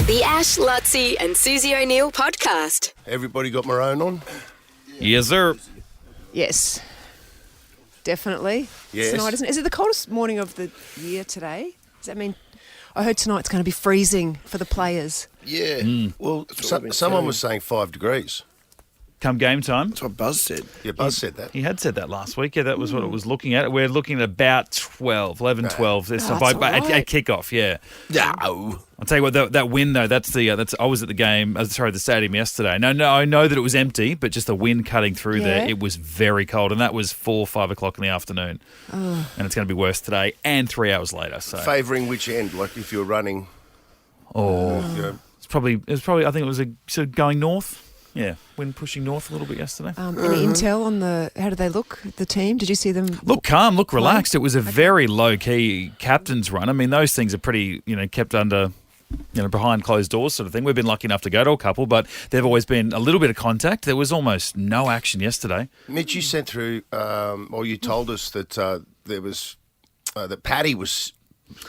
The Ash, Luttsy and Susie O'Neill podcast. Everybody got maroon on? Yes, sir. Yes, definitely. Yes. Tonight, isn't it? Is it the coldest morning of the year today? Does that mean... I heard tonight's going to be freezing for the players. Yeah. Well, someone was saying 5 degrees. Come game time. That's what Buzz said. Yeah, Buzz said that. He had said that last week. Yeah, that was what it was looking at. We're looking at about 11, 12. This that's by all right. at kickoff, yeah. No. I'll tell you what, that wind though, that's I was at the game, the stadium yesterday. No, I know that it was empty, but just the wind cutting through there, it was very cold, and that was 4, 5 o'clock in the afternoon. And it's going to be worse today and 3 hours later. So Favouring which end? Like if you're running... it's probably, I think it was sort of going north. Yeah, wind pushing north a little bit yesterday. Any intel on how did they look, the team? Did you see them? Look calm, look relaxed. It was a very low-key captain's run. I mean, those things are pretty, kept under, behind closed doors sort of thing. We've been lucky enough to go to a couple, but there've always been a little bit of contact. There was almost no action yesterday. Mitch, you sent through, or you told us that there was, that Paddy was...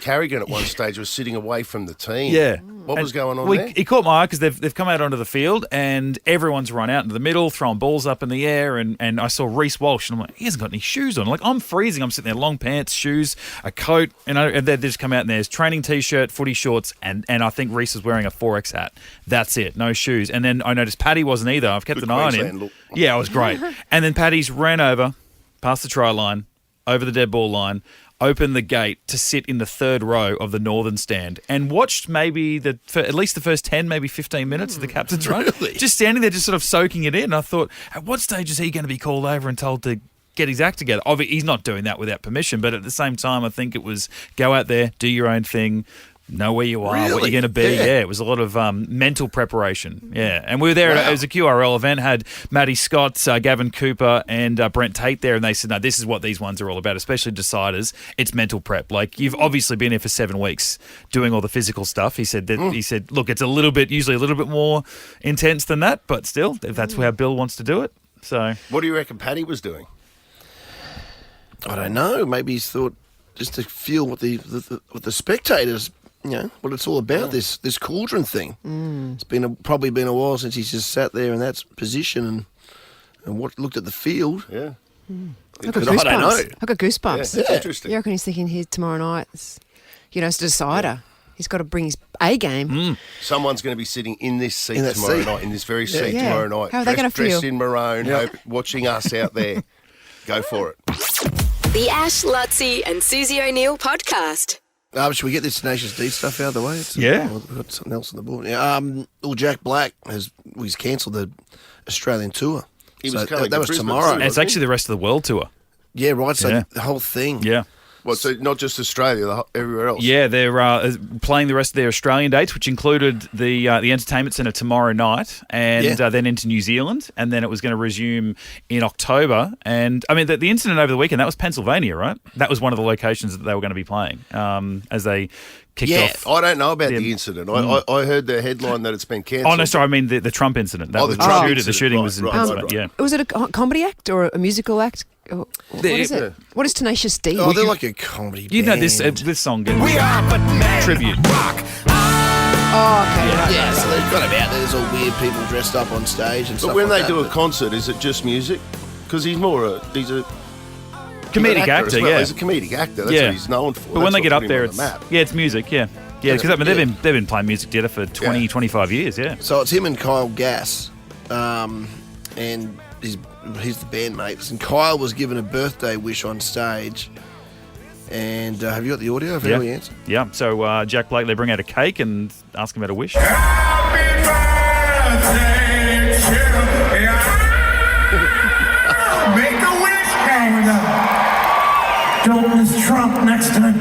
Carrigan at one stage was sitting away from the team. Yeah. What was going on there? It caught my eye because they've come out onto the field and everyone's run out into the middle, throwing balls up in the air, and I saw Reece Walsh and I'm like, he hasn't got any shoes on. Like, I'm freezing. I'm sitting there, long pants, shoes, a coat, and they just come out and there's training T-shirt, footy shorts, and I think Reece is wearing a 4X hat. That's it, no shoes. And then I noticed Paddy wasn't either. I've kept an eye on him. Look. Yeah, it was great. And then Paddy's ran over, past the try line, over the dead ball line, opened the gate to sit in the third row of the northern stand and watched maybe at least the first 10, maybe 15 minutes of the captain's run. Really? Just standing there, just sort of soaking it in. I thought, at what stage is he going to be called over and told to get his act together? Obviously, he's not doing that without permission, but at the same time, I think it was go out there, do your own thing, know where you are, what you're going to be. Yeah, it was a lot of mental preparation. Yeah, and we were there. It was a QRL event. Had Matty Scott, Gavin Cooper, and Brent Tate there, and they said, "No, this is what these ones are all about, especially deciders. It's mental prep. Like you've obviously been here for 7 weeks doing all the physical stuff." He said that. He said, "Look, it's usually a little bit more intense than that, but still, if that's how Bill wants to do it." So, what do you reckon Paddy was doing? I don't know. Maybe he's thought just to feel what the spectators, what it's all about. This cauldron thing. It's probably been a while since he's just sat there in that position and looked at the field. Yeah. I got I don't know. I got goosebumps. Yeah, interesting. You reckon he's thinking here tomorrow night? It's a decider. He's got to bring his A game. Someone's going to be sitting in this seat In that tomorrow seat. night, in this very seat Yeah. tomorrow night. How are they gonna feel? Dressed in maroon, watching us out there. Go for it. The Ash, Luttsy and Susie O'Neill podcast. Should we get this Tenacious D stuff out of the way? Yeah. We've got something else on the board. Yeah. Jack Black he's cancelled the Australian tour. He was coming that to was Brisbane tomorrow. and it's actually the rest of the world tour. Yeah, right. So Yeah. the whole thing. Yeah. Well, so not just Australia, everywhere else. Yeah, they're playing the rest of their Australian dates, which included the Entertainment Centre tomorrow night, and then into New Zealand, and then it was going to resume in October. And I mean, the incident over the weekend, that was Pennsylvania, right? That was one of the locations that they were going to be playing as they kicked off. I don't know about the incident. I heard the headline that it's been cancelled. Oh no, sorry, I mean the Trump incident. That Oh, was the Trump the incident. shooting was in Right, Pennsylvania. right. Yeah. Was it a comedy act or a musical act? What is it? What is Tenacious D? Oh, they're like a comedy You know band. this song gets tribute. Oh, okay. Right. Yeah, so they've got him out there. There's all weird people dressed up on stage and But stuff when like they do a that. concert, is it just music? Because he's a Comedic actor actor, as well. yeah. He's a comedic actor. That's Yeah. what he's known for. But when That's they get what up put him there, on the map. it's music, yeah. Yeah, because I mean, they've been playing music together for 20, 25 years, yeah. So it's him and Kyle Gass, and he's the bandmates. And Kyle was given a birthday wish on stage. And have you got the audio of how he answered? Yeah, so Jack Blake, they bring out a cake and ask him about a wish. Happy birthday to you. Make a wish, Canada. Don't miss Trump next time.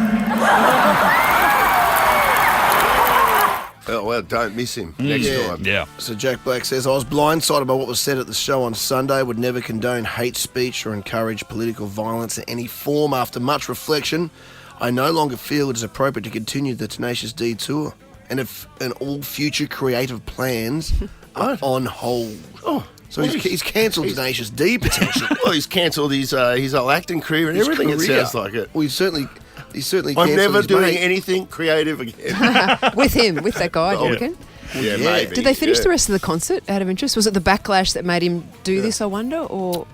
Oh, well, don't miss him next time. Yeah. So Jack Black says, I was blindsided by what was said at the show on Sunday. Would never condone hate speech or encourage political violence in any form. After much reflection, I no longer feel it is appropriate to continue the Tenacious D tour. And all future creative plans are on hold. Oh, So he's cancelled Tenacious D potentially. well, he's cancelled his whole acting career and everything. It sounds like it. Well, he's certainly I'm cancelled never his doing mate. anything creative again. With him, with that guy, do you Oh, reckon? Yeah, maybe. Did they finish yeah. the rest of the concert out of interest? Was it the backlash that made him do this, I wonder? Or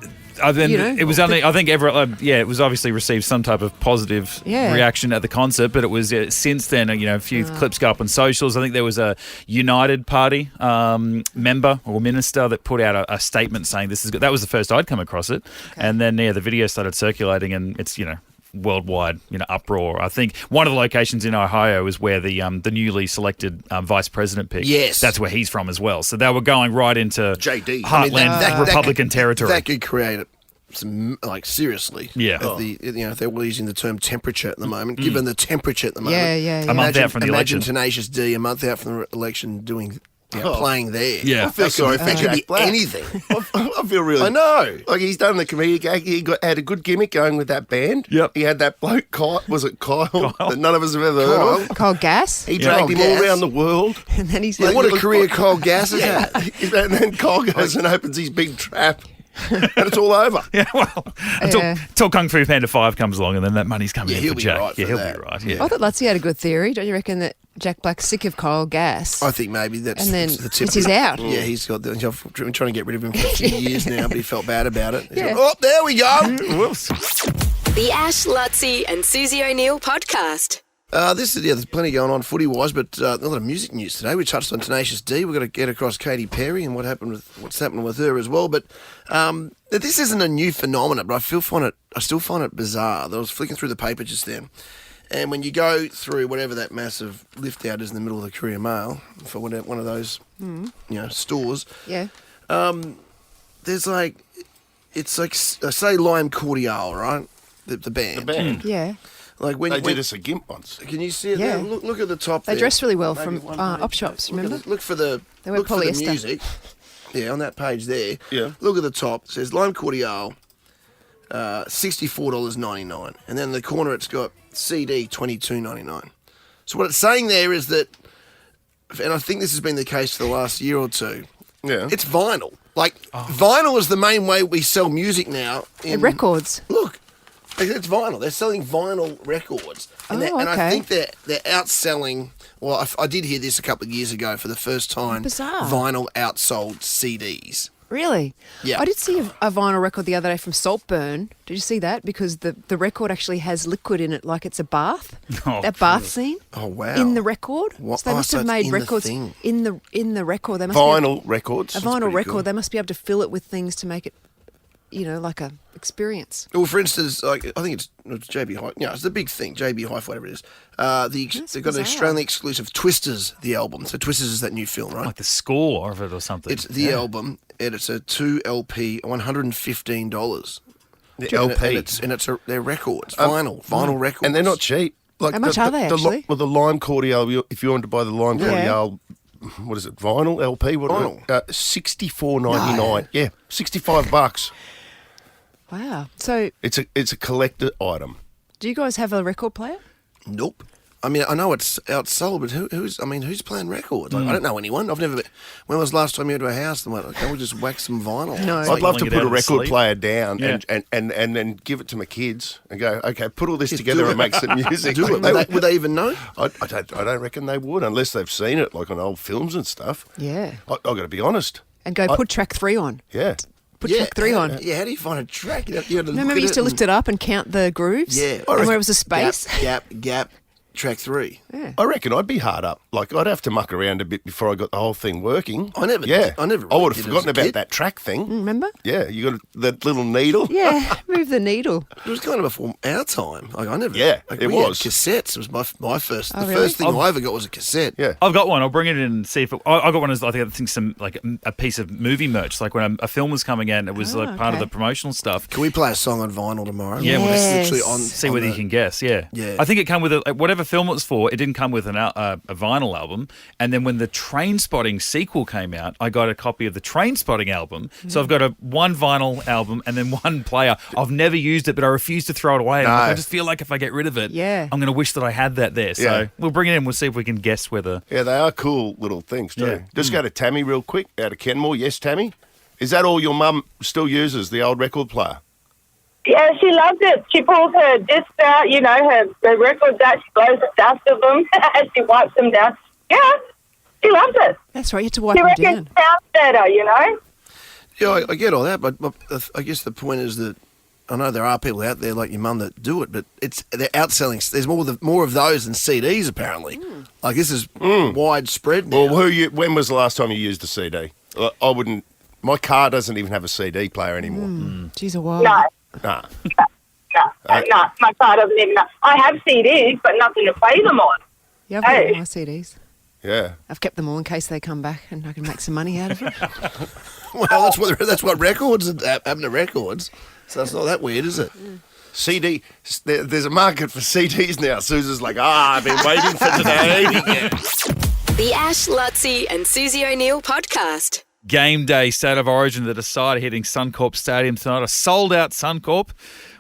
It was only. I think it was obviously received some type of positive reaction at the concert, but it was since then. A few clips go up on socials. I think there was a United Party member or minister that put out a statement saying this is good. That was the first I'd come across it, and then the video started circulating, and it's worldwide uproar. I think one of the locations in Ohio is where the newly selected vice president pick. Yes, that's where he's from as well. So they were going right into JD heartland Republican territory. That could create some, seriously. Yeah. If they were using the term temperature at the moment, given the temperature at the moment. Yeah. A month out from the election. Imagine Tenacious D a month out from the election doing. Playing there. Yeah. I feel sorry for Jack Black. Anything. I feel really. I know. Like he's done the comedic act. He had a good gimmick going with that band. Yep. He had that bloke, Kyle, was it Kyle? That none of us have ever heard of. Kyle Gass? He dragged him all around the world. And then he's What a career Kyle Gass has had. And then Kyle goes and opens his big trap. And it's all over. Yeah, well, until Kung Fu Panda 5 comes along, and then that money's coming in he'll for be Jack. right for he'll that. be right. Yeah. I thought Luttsy had a good theory. Don't you reckon that Jack Black's sick of Kyle Gass? I think maybe that's And then the tip. it's his out. Yeah, he's got. I've been trying to get rid of him for a few years now, but he felt bad about it. He's Yeah. like, oh, there we go. The Ash, Luttsy and Susie O'Neill podcast. There's plenty going on footy-wise, but a lot of music news today. We touched on Tenacious D. We've got to get across Katy Perry and what's happening with her as well. But this isn't a new phenomenon, but I still find it bizarre. I was flicking through the paper just then, and when you go through whatever that massive lift out is in the middle of the Courier Mail for one of those stores, Yeah. there's it's like say Lime Cordiale, right? The band. The band. Yeah. Like when They did us a gimp once. Can you see it Yeah. there? Look at the top They there. dress really well Maybe from one op page. shops, Look at remember? look for the They wear look for the polyester. music. Yeah, on that page there. Yeah. Look at the top. It says Lime Cordiale, $64.99. And then in the corner it's got CD, $22.99. So what it's saying there is that, and I think this has been the case for the last year or two, Yeah. it's vinyl. Vinyl is the main way we sell music now. And records. Look, it's vinyl. They're selling vinyl records. And, Oh, and I okay. think they're outselling. Well, I did hear this a couple of years ago for the first time. Bizarre. Vinyl outsold CDs. Really? Yeah. I did see a vinyl record the other day from Saltburn. Did you see that? Because the record actually has liquid in it, like it's a bath. Oh, that bath scene. Oh, wow. In the record. What- So they must so have it's made in the records thing. in the record. They must Vinyl records. Be a That's vinyl pretty record. cool. They must be able to fill it with things to make it, like a experience. Well, for instance, I think it's JB Hi. It's the big thing, JB Hi, whatever it is. They've got an bizarre. Australian exclusive Twisters, the album. So Twisters is that new film, right? Like the score of it or something. It's the album, and it's a 2 LP, $115. The LP. They're records, vinyl records, And they're not cheap. Like How much are they, actually? Well, the Lime Cordiale, if you want to buy the Lime Yeah. Cordiale, what is it, vinyl LP? Vinyl. $64.99. Yeah, $65. Wow. So It's a collector item. do you guys have a record player? Nope. I mean, I know it's outsold, but who's playing records? Like, I don't know anyone. I've never. When was the last time you went to a house and went, okay, we'll just whack some vinyl? No. I'd love to Pulling it put out a of the record sleeve. player down Yeah. and then give it to my kids and go, okay, put all this together and make some music. Do it. Would they even know? I don't reckon they would unless they've seen it like on old films and stuff. Yeah. I've got to be honest. And go put track 3 on. Yeah. Put track 3 on. Yeah, how do you find a track? You have to Remember you used to lift it up and count the grooves? Yeah. And where it was a space? Gap, track 3. Yeah. I reckon I'd be hard up. Like I'd have to muck around a bit before I got the whole thing working. I never Yeah. did. I never I really would did have as forgotten a about kid. that track thing. Remember? Yeah, you got that little needle. Yeah, move the needle. It was kind of before our time. Like I never. Yeah, like, it we had was. cassettes. It was my first. Oh, The really? first thing I ever got was a cassette. Yeah. I've got one. I'll bring it in and see if I got one as I think some like a piece of movie merch. Like when a film was coming out, and it was like part of okay. the promotional stuff. Can we play a song on vinyl tomorrow? Yeah, well, it's Yes. literally on. See on whether the- you can guess. Yeah, Yeah. I think it came with whatever film it was for. It didn't come with a vinyl album. And then when the Train Spotting sequel came out, I got a copy of the Train Spotting album. So I've got one vinyl album and then one player. I've never used it, but I refuse to throw it away. No. I just feel like if I get rid of it, Yeah. I'm going to wish that I had that there. So Yeah. we'll bring it in. We'll see if we can guess whether. Yeah, they are cool little things too. Yeah. Just go to Tammy real quick out of Kenmore. Yes, Tammy? Is that all your mum still uses, the old record player? Yeah, she loves it. She pulls her discs out, her records out. She blows the dust of them. She wipes them down. Yeah, she loves it. That's right. You had to wipe Do you them reckon down. it sounds better, you know? Yeah, I get all that, but I guess the point is that I know there are people out there like your mum that do it, but they're outselling. There's more of those than CDs apparently. Like this is widespread now. Well, when was the last time you used a CD? I wouldn't. My car doesn't even have a CD player anymore. Geez, a while. No. Nah. No, my car doesn't even know. I have CDs, but nothing to play them on. Yeah, I've got Hey. all my CDs. Yeah. I've kept them all in case they come back and I can make some money out of it. Well, that's what records happen to records. So it's not that weird, is it? CD. There's a market for CDs now. Susan's like, I've been waiting for today. The Ash, Luttsy and Susie O'Neill podcast. Game day, State of Origin, the decider hitting Suncorp Stadium tonight. A sold-out Suncorp.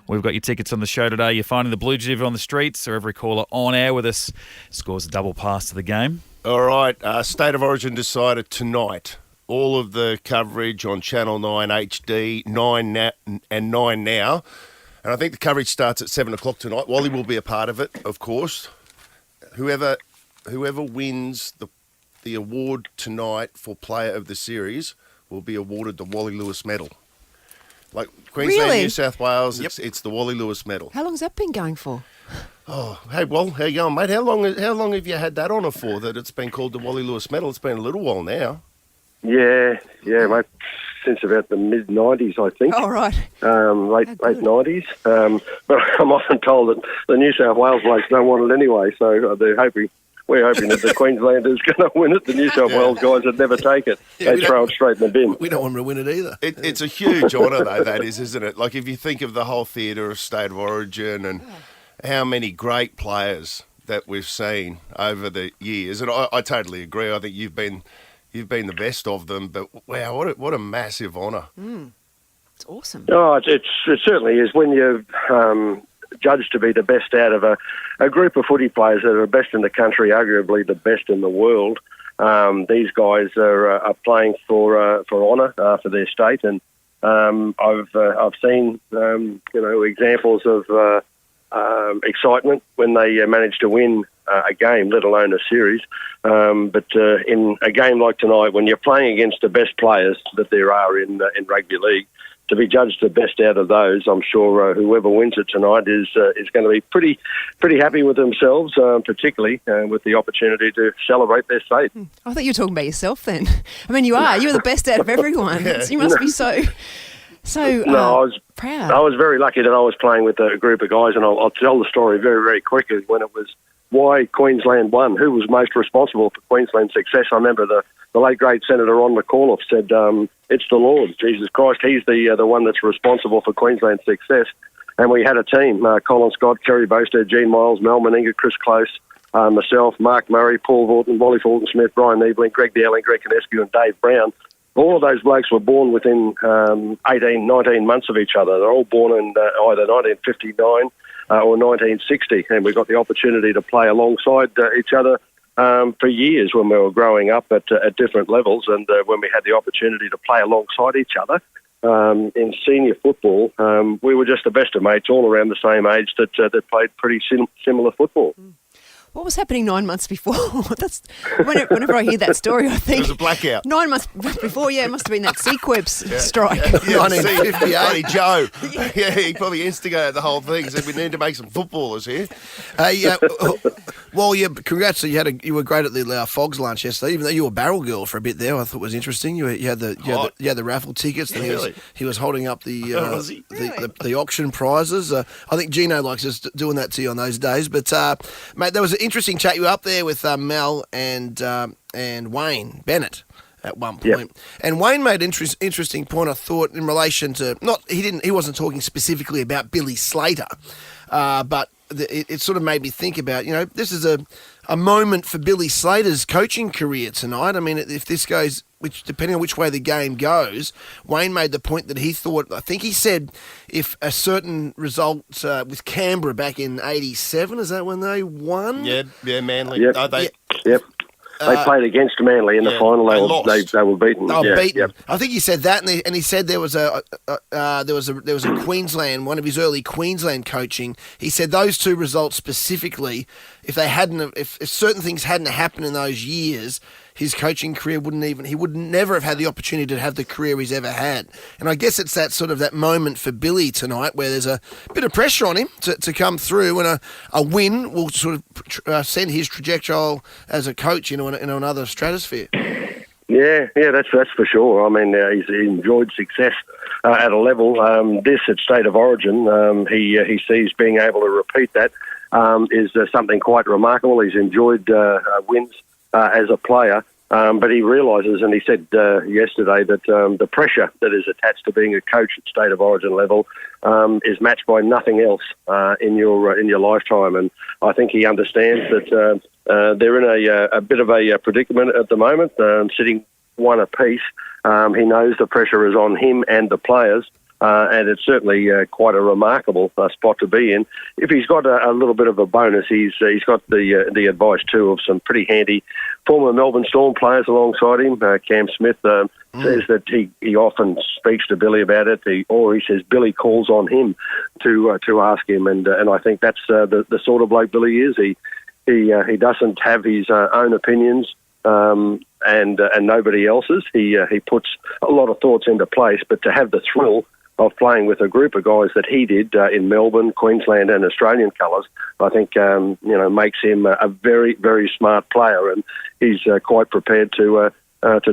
We've got your tickets on the show today. You're finding the Blue Jive on the streets, or every caller on air with us scores a double pass to the game. All right. State of Origin decided tonight. All of the coverage on Channel 9 HD, 9 and 9 now. And I think the coverage starts at 7 o'clock tonight. Wally will be a part of it, of course. Whoever wins the award tonight for Player of the Series will be awarded the Wally Lewis Medal. Like Queensland, Really? New South Wales, it's the Wally Lewis Medal. How long's that been going for? Oh, hey, Wal, how you going, mate? How long have you had that honour for, that it's been called the Wally Lewis Medal? It's been a little while now. Yeah, mate. Since about the mid-90s, I think. Oh, right. Late good. 90s. But I'm often told that the New South Wales blokes don't want it anyway, so we're hoping that the Queenslanders going to win it. The New South Wales guys would never take it. Yeah, They throw it straight in the bin. We don't want them to win it either. It's a huge honour, though, that is, isn't it? Like, if you think of the whole theatre of State of Origin and how many great players that we've seen over the years, and I totally agree. I think you've been the best of them, but wow, what a massive honour. It's awesome. Oh, it certainly is. When you're judged to be the best out of a group of footy players that are best in the country, arguably the best in the world, these guys are playing for honour for their state, and I've seen examples of excitement when they manage to win a game, let alone a series. But in a game like tonight, when you're playing against the best players that there are in rugby league, to be judged the best out of those, I'm sure whoever wins it tonight is going to be pretty happy with themselves, particularly with the opportunity to celebrate their state. I thought you were talking about yourself then. I mean, you are. You're the best out of everyone. So you must be so No, I was proud. I was very lucky that I was playing with a group of guys, and I'll tell the story very, very quickly. When it was why Queensland won, who was most responsible for Queensland's success, I remember the late great Senator Ron McAuliffe said, "It's the Lord, Jesus Christ. He's the one that's responsible for Queensland's success." And we had a team: Colin Scott, Kerry Boasted, Gene Miles, Mel Meninga, Chris Close, myself, Mark Murray, Paul Vorton, Wally Fulton-Smith, Brian Niebling, Greg Dowling, Greg Kinescu, and Dave Brown. All of those blokes were born within 18, 19 months of each other. They're all born in either 1959 or 1960, and we got the opportunity to play alongside each other for years when we were growing up at different levels, and when we had the opportunity to play alongside each other in senior football, we were just the best of mates, all around the same age that played pretty similar football. What was happening 9 months before? That's whenever I hear that story, I think It was a blackout. 9 months before. Yeah, it must have been that Sequebs strike. Yeah, 1958. Bloody Joe. Yeah, he probably instigated the whole thing. Said we need to make some footballers here. Hey, well, yeah, congrats. You were great at the Fogs lunch yesterday. Even though you were barrel girl for a bit there, I thought it was interesting. You had the raffle tickets. And Really? he was holding up the Was he? the auction prizes. I think Gino likes us doing that to you on those days. But mate, there was an interesting chat. You were up there with Mel and Wayne Bennett at one point. Yep. And Wayne made an interesting point, I thought, in relation to he wasn't talking specifically about Billy Slater, but it sort of made me think about, this is a moment for Billy Slater's coaching career tonight. I mean, if this goes, depending on which way the game goes, Wayne made the point that he thought, I think he said, if a certain result with Canberra back in 87, is that when they won? Yeah, Manly. Yep. Yep. They played against Manly in the final. they lost. They were beaten. Beaten. Yep. I think he said that, and he said there was a Queensland, one of his early Queensland coaching. He said those two results specifically, if certain things hadn't happened in those years, his coaching career he would never have had the opportunity to have the career he's ever had. And I guess it's that sort of that moment for Billy tonight where there's a bit of pressure on him to come through, and a win will sort of send his trajectory as a coach into another stratosphere. Yeah, that's for sure. I mean, he's enjoyed success at a level. This at State of Origin, he sees being able to repeat that is something quite remarkable. He's enjoyed wins as a player, but he realises, and he said yesterday, that the pressure that is attached to being a coach at State of Origin level is matched by nothing else in your lifetime. And I think he understands that they're in a bit of a predicament at the moment, sitting one apiece. He knows the pressure is on him and the players, and it's certainly quite a remarkable spot to be in. If he's got a little bit of a bonus, he's got the advice too of some pretty handy former Melbourne Storm players alongside him. Cam Smith says that he often speaks to Billy about it, or he says Billy calls on him to ask him, and I think that's the sort of bloke Billy is. He doesn't have his own opinions and nobody else's. He puts a lot of thoughts into place, but to have the thrill of playing with a group of guys that he did in Melbourne, Queensland and Australian colours, I think makes him a very, very smart player, and he's quite prepared to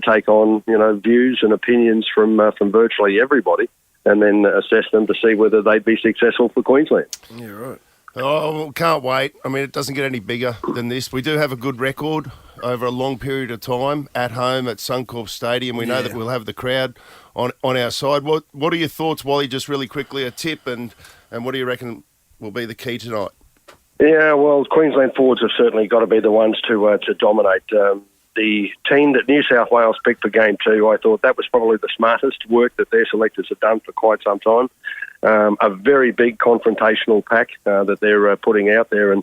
take on views and opinions from virtually everybody, and then assess them to see whether they'd be successful for Queensland. Yeah, right. Oh, can't wait. I mean, it doesn't get any bigger than this. We do have a good record over a long period of time at home at Suncorp Stadium. We know that we'll have the crowd on our side. What are your thoughts, Wally, just really quickly, a tip, and what do you reckon will be the key tonight? Yeah, well, Queensland forwards have certainly got to be the ones to dominate. The team that New South Wales picked for Game 2, I thought that was probably the smartest work that their selectors have done for quite some time. A very big confrontational pack that they're putting out there, and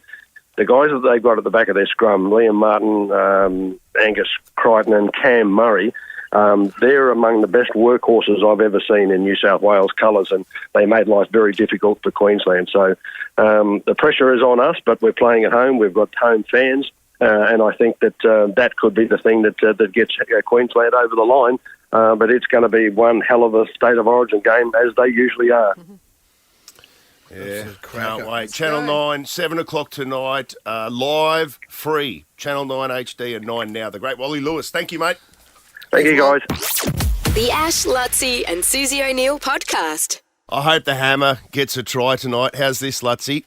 the guys that they've got at the back of their scrum, Liam Martin, Angus Crichton and Cam Murray, they're among the best workhorses I've ever seen in New South Wales colours, and they made life very difficult for Queensland. So the pressure is on us, but we're playing at home. We've got home fans, and I think that that could be the thing that gets Queensland over the line. But it's going to be one hell of a State of Origin game, as they usually are. Yeah, can't wait. Channel 9, 7 o'clock tonight, live, free. Channel 9 HD and 9 Now. The great Wally Lewis. Thank you, mate. Thank you, guys. The Ash, Luttsy and Susie O'Neill podcast. I hope the Hammer gets a try tonight. How's this, Luttsy?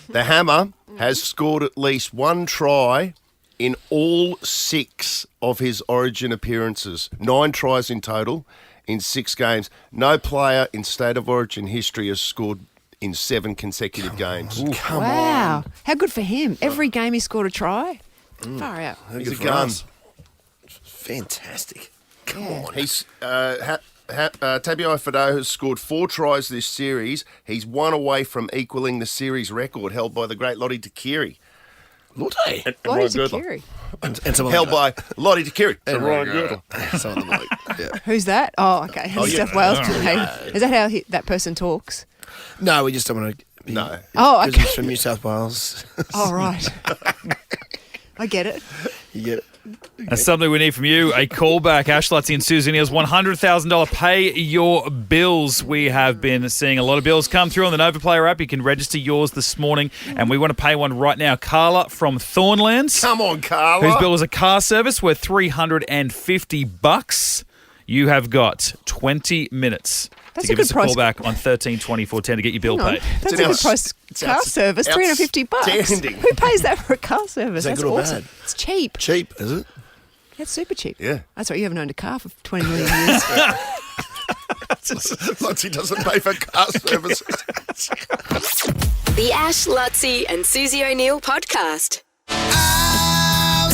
The Hammer has scored at least one try in all 6 of his Origin appearances. 9 tries in total in 6 games. No player in State of Origin history has scored in 7 consecutive games. Come Wow. on. How good for him. Every game he scored a try. Far out. He's a for gun. us. Fantastic. Come on. He's Tabiai Fado has scored 4 tries this series. He's 1 away from equaling the series record held by the great Lottie Takiri. Lottie. Lottie Takiri. And some Held by Lottie Takiri. and Ryan Girdle. Some of them, yeah. Who's that? Oh, okay. New South Wales play. Is that how that person talks? No, we just don't want to. No. Oh, Because okay. he's from New South Wales. Oh, right. I get it. You get it. That's something we need from you. A callback. Ash, Luttsy and Susie O'Neill's $100,000 Pay Your Bills. We have been seeing a lot of bills come through on the Nova Player app. You can register yours this morning, and we want to pay one right now. Carla from Thornlands. Come on, Carla. Whose bill is a car service worth $350. You have got 20 minutes That's to a give us good a price. call back on 13 24 10 to get your bill Hang on. paid. That's It's a an good price. it's Car service, $350. outstanding. Who pays that for a car service? Is that That's good or awesome. bad? It's cheap. Cheap, is it? That's super cheap. Yeah. That's right. You haven't owned a car for 20 million years. Luttsy doesn't pay for car service. The Ash, Luttsy and Susie O'Neill podcast. I'm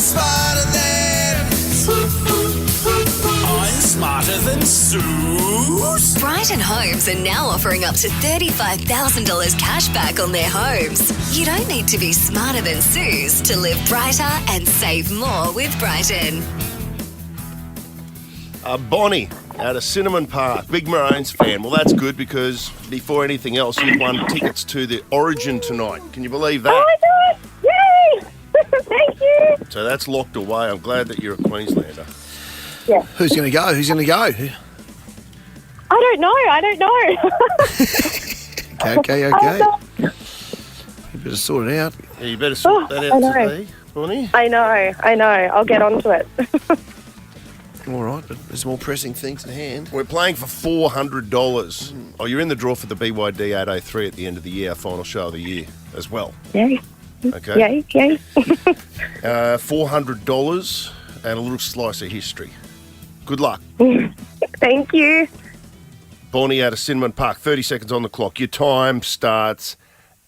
smarter than Suze. Brighton Homes are now offering up to $35,000 cash back on their homes. You don't need to be smarter than Suze to live brighter and save more with Brighton. Bonnie out of Cinnamon Park, big Maroons fan. Well, that's good because before anything else, you've won tickets to the Origin tonight. Can you believe that? Oh my God! Yay! Thank you. So that's locked away. I'm glad that you're a Queenslander. Yeah. Who's going to go? I don't know. Okay. Oh, You better sort it out. Yeah, you better sort that I out know. today, Bonnie. I know. I'll get onto it. All right, but there's more pressing things at hand. We're playing for $400. Oh, you're in the draw for the BYD 803 at the end of the year, our final show of the year as well. Yay. Okay. Yay. $400 and a little slice of history. Good luck. Thank you. Bonnie out of Cinnamon Park, 30 seconds on the clock. Your time starts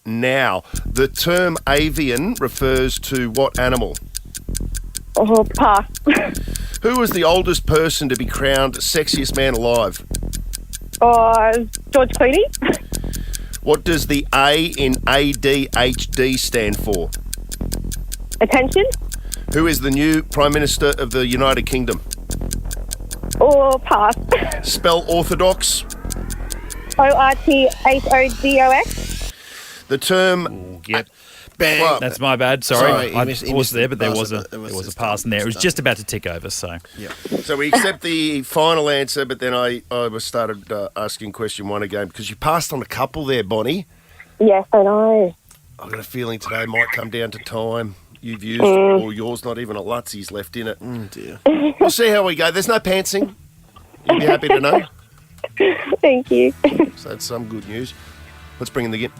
now. The term avian refers to what animal? Oh, pass. Who was the oldest person to be crowned sexiest man alive? George Clooney. What does the A in ADHD stand for? Attention. Who is the new Prime Minister of the United Kingdom? Pass. Spell orthodox. ORTHODOX. The term... Yep. Bang. Well, That's my bad. Sorry, he I missed paused there, but there pass. was a pass in there. It was just about to tick over. So So we accept the final answer, but then I started asking question one again because you passed on a couple there, Bonnie. Yes, I know. I've got a feeling today might come down to time you've used, or yours not even a Lutsy's left in it. Dear. We'll see how we go. There's no pantsing. You'd be happy to know. Thank you. So that's some good news. Let's bring in the game.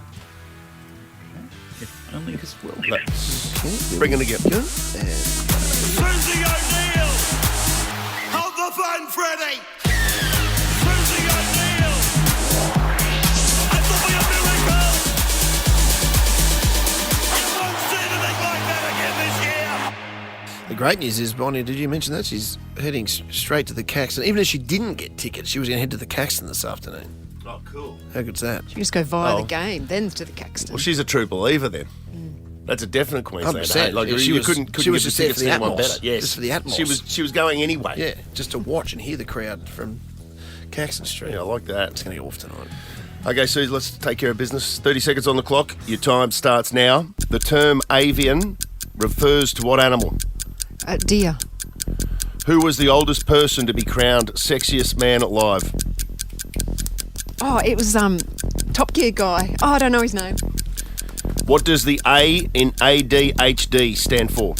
only as well. Let's bring in the game. Susie O'Neill! Hold the phone, Freddie! Susie O'Neill! It will be a miracle! You won't see anything like that again this year! The great news is, Bonnie, did you mention that? She's heading straight to the Caxton. Even if she didn't get tickets, she was going to head to the Caxton this afternoon. Oh, cool. How good's that? You just go via Oh. the game, then to the Caxton. Well, she's a true believer then. That's a definite Queenslander. 100%. Hey, like Yeah, you couldn't she give was the just there tickets for the to anyone atmos. better. Yes. Just for the atmos. She was going anyway. Yeah, just to watch and hear the crowd from Caxton Street. Yeah, I like that. It's going to go off tonight. Okay, Suze, let's take care of business. 30 seconds on the clock. Your time starts now. The term avian refers to what animal? Deer. Who was the oldest person to be crowned sexiest man alive? Oh, it was Top Gear guy. Oh, I don't know his name. What does the A in ADHD stand for?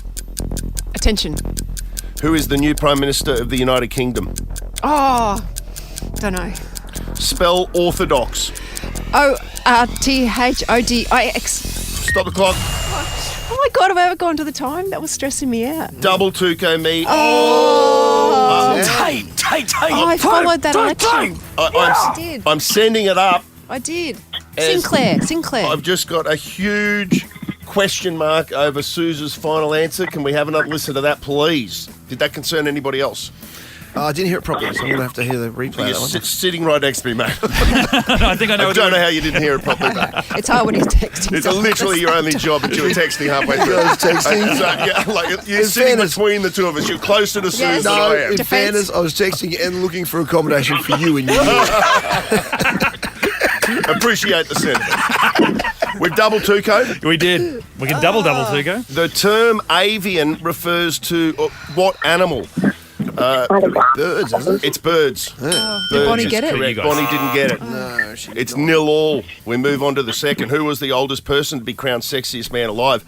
Attention. Who is the new Prime Minister of the United Kingdom? Oh, don't know. Spell orthodox. ORTHODIX. Stop the clock. Oh my God, have I ever gone to the time? That was stressing me out. Double Tuco me. Tate. Oh, I followed that election. I did. I'm sending it up. I did. As- Sinclair. I've just got a huge question mark over Suze's final answer. Can we have another listen to that, please? Did that concern anybody else? I didn't hear it properly, so I'm going to have to hear the replay. You're of that one. sitting right next to me, mate. I think I know. I don't know how you didn't hear it properly, mate. It's hard when he's texting. It's literally your only job that you were texting halfway through. I was texting. You're sitting between the two of us. You're closer to Suze Yes. than I No, am. in fairness, I was texting and looking for accommodation for you and you. Appreciate the sentiment. We've double Tuco. We did. We can double Tuco. The term avian refers to what animal? Birds, isn't it? It's birds. Did Birds Bonnie is get it? correct. You guys. Bonnie didn't get it. No, she did It's not. 0-all. We move on to the second. Who was the oldest person to be crowned sexiest man alive?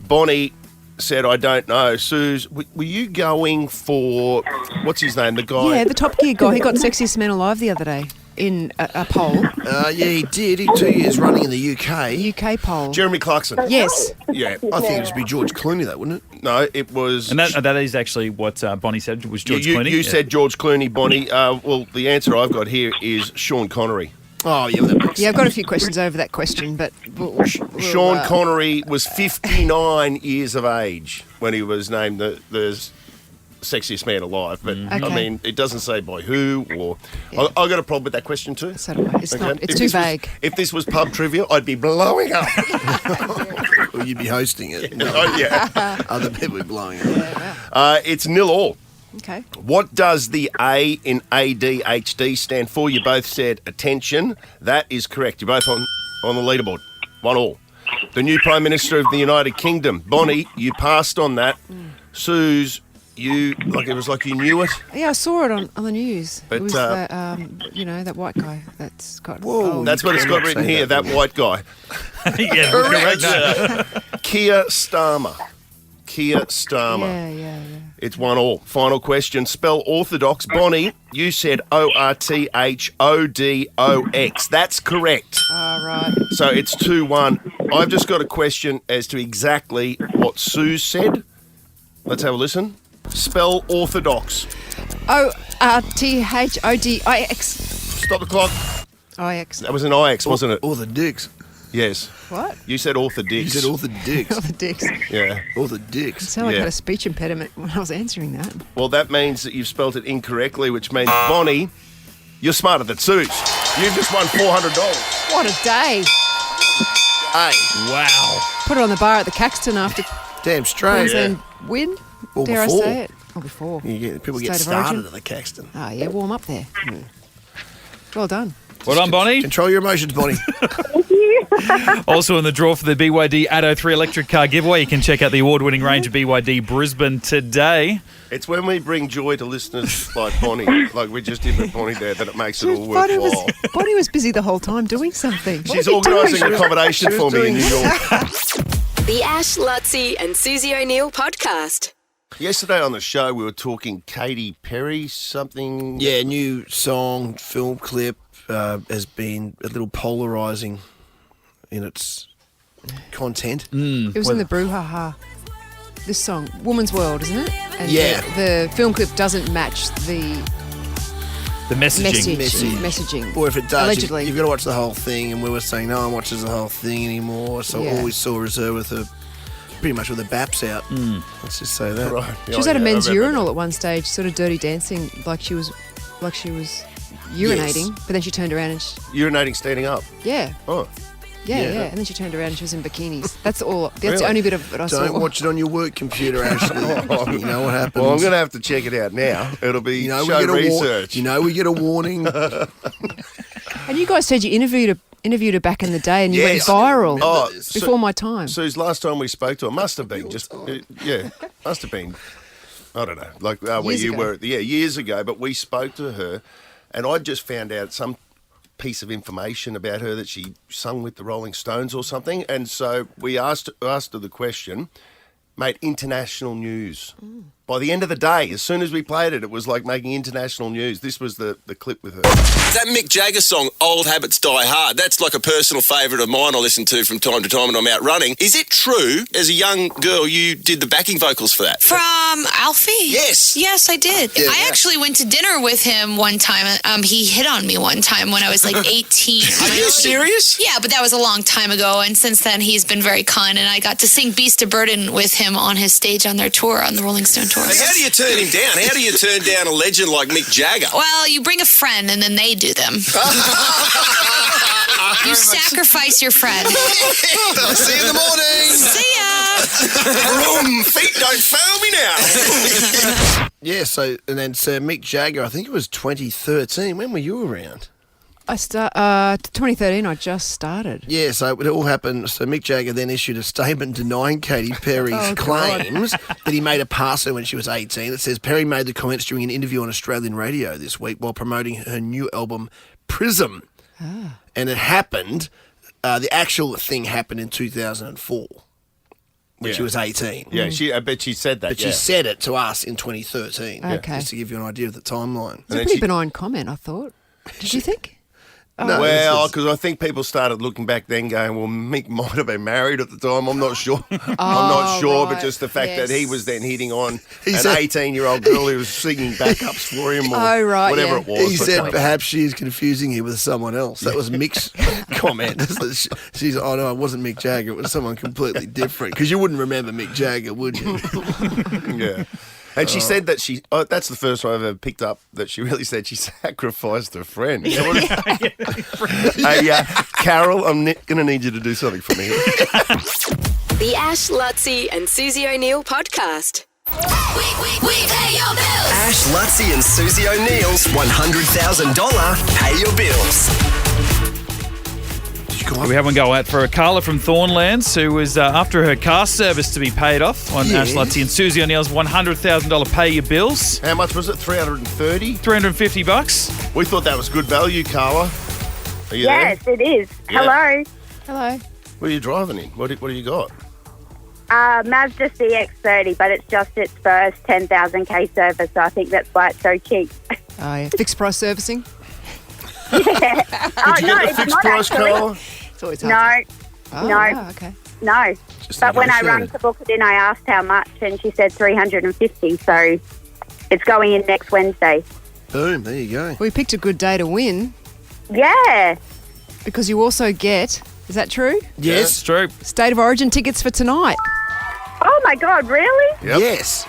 Bonnie said, I don't know. Suze, were you going for, what's his name, the guy? Yeah, the Top Gear guy. He got sexiest man alive the other day in a poll. Yeah, he did. He 2 years running in the UK. UK poll. Jeremy Clarkson. Yes. Yeah. I think it would be George Clooney, though, wouldn't it? No, it was... And that is actually what Bonnie said was George you, Clooney. You said George Clooney, Bonnie. Well, the answer I've got here is Sean Connery. Oh, yeah, that makes Yeah, I've got a few questions over that question, but we'll Sean Connery was 59 years of age when he was named the sexiest man alive. But, I Okay. mean, it doesn't say by who or... Yeah. I got a problem with that question too. So do I. It's Okay. not. It's If too this was- vague. if this was pub trivia, I'd be blowing up. Well, you'd be hosting it. Oh, yeah. Other people would be blowing it. It's 0-all. Okay. What does the A in ADHD stand for? You both said attention. That is correct. You're both on the leaderboard. 1-all. the new Prime Minister of the United Kingdom. Bonnie, you passed on that. Suze, it was like you knew it. Yeah, I saw it on the news. But, it was that, that white guy that's got... Whoa. That's what it's got written here, that white guy. Yeah, correct. Keir Starmer. Yeah. It's 1-1. Final question. Spell orthodox. Bonnie, you said ORTHODOX. That's correct. All right. So it's 2-1. I've just got a question as to exactly what Sue said. Let's have a listen. Spell orthodox. ORTHODIX. Stop the clock. IX. That was an IX, wasn't it? All the dicks. Yes. What? You said orthodox. You said all the dicks. All the dicks. Yeah. All the dicks. It sounded like I Yeah. had a speech impediment when I was answering that. Well, that means that you've spelt it incorrectly, which means, Bonnie, you're smarter than Suze. You've just won $400. What a day. Hey. Wow. Put it on the bar at the Caxton after Damn straight. Queensland win. Or Dare before. I say it? Or before. People State get of started origin. at the Caxton. Oh, yeah, warm up there. Well done. Well done, Bonnie. Control your emotions, Bonnie. Also in the draw for the BYD Atto 3 electric car giveaway. You can check out the award-winning range of BYD Brisbane today. It's when we bring joy to listeners like Bonnie, like we just did with Bonnie there, that it makes it all Bonnie worthwhile. was busy the whole time doing something. She's organising accommodation for me in New York. The Ash, Luttsy and Susie O'Neill podcast. Yesterday on the show, we were talking Katy Perry, something... Yeah, new song, film clip has been a little polarising in its content. It was in the brouhaha. This song, Woman's World, isn't it? And Yeah. The film clip doesn't match the messaging. messaging. Or if it does, Allegedly. you've got to watch the whole thing, and we were saying no one watches the whole thing anymore, so Yeah. all we saw was her with pretty much with her baps out. Let's just say that. Right. She was at a men's I remember urinal at one stage, sort of dirty dancing, like she was urinating, but then she turned around and that. Urinating standing up. yeah, Oh. yeah, and then she turned around and she was in bikinis. That's all. That's Really? the only bit of it I saw. Don't watch it on your work computer, Ashley. You know what happens. Well, I'm going to have to check it out now. It'll be we show get a research. we get a warning. And you guys said you interviewed her back in the day, and you Yes. went viral Oh, before my time. Suze, last time we spoke to her, must have been must have been, I don't know, like where Years you ago. were, years ago, but we spoke to her, and I just found out some piece of information about her that she sung with the Rolling Stones or something, and so we asked her the question, made international news. By the end of the day, as soon as we played it, it was like making international news. This was the clip with her. That Mick Jagger song, Old Habits Die Hard, that's like a personal favourite of mine I listen to from time to time when I'm out running. Is it true, as a young girl, you did the backing vocals for that? From Alfie? Yes. Yes, I did. Yeah. I actually went to dinner with him one time. He hit on me one time when I was like 18. Are you serious? Yeah, but that was a long time ago, and since then he's been very kind, and I got to sing Beast of Burden with him on his stage on their tour, on the Rolling Stone tour. And how do you turn him down? How do you turn down a legend like Mick Jagger? Well, you bring a friend and then they do them. You sacrifice your friend. I'll see you in the morning. See ya. Vroom, feet don't fail me now. Yeah, so Mick Jagger, I think it was 2013. When were you around? 2013. I just started. Yeah, so it all happened. So Mick Jagger then issued a statement denying Katy Perry's claims that he made a pass her when she was 18. It says Perry made the comments during an interview on Australian radio this week while promoting her new album Prism. And it happened, the actual thing happened in 2004 when she was 18. Yeah, I bet she said that. But she said it to us in 2013. Okay. Just to give you an idea of the timeline. It's a pretty benign comment, I thought. Did you think? No, Well, because I think people started looking back then going, well, Mick might have been married at the time. I'm not sure. I'm not sure, but right. just the fact that he was then hitting on an said- 18-year-old girl who was singing backups for him or Oh, right, whatever yeah. it was. He said perhaps she's confusing him with someone else. That was Mick's comment. She's, oh no, it wasn't Mick Jagger. It was someone completely different. Because you wouldn't remember Mick Jagger, would you? Yeah. And she said that that's the first time I've ever picked up that she really said she sacrificed her friend. Hey, Carol, I'm going to need you to do something for me. The Ash, Luttsy and Susie O'Neill podcast. We pay your bills. Ash, Luttsy and Susie O'Neill's $100,000 Pay Your Bills. Go on. We have one go out for Carla from Thornlands, who was after her car service to be paid off on Yes. Ash Luttsy and Susie O'Neill's $100,000 pay your bills. How much was it? $330? $350. We thought that was good value, Carla. Are you Yes, it is. Yeah. Hello. Hello. there? What are you driving in? What do you got? Majesty X30, but it's just its first 10,000k service, so I think that's why it's so cheap. Oh, yeah. Fixed price servicing. Oh, Did you get the it's fixed not price, actually. Carla? It's always hard. No, Oh, no. wow, okay. no. Just But when I rang negotiated. to book it in, I asked how much, and she said 350. So it's going in next Wednesday. Boom, there you go. We picked a good day to win Yeah. because you also get, is that true? Yes. It's true. State of Origin tickets for tonight. Oh my God, really? Yep. Yes.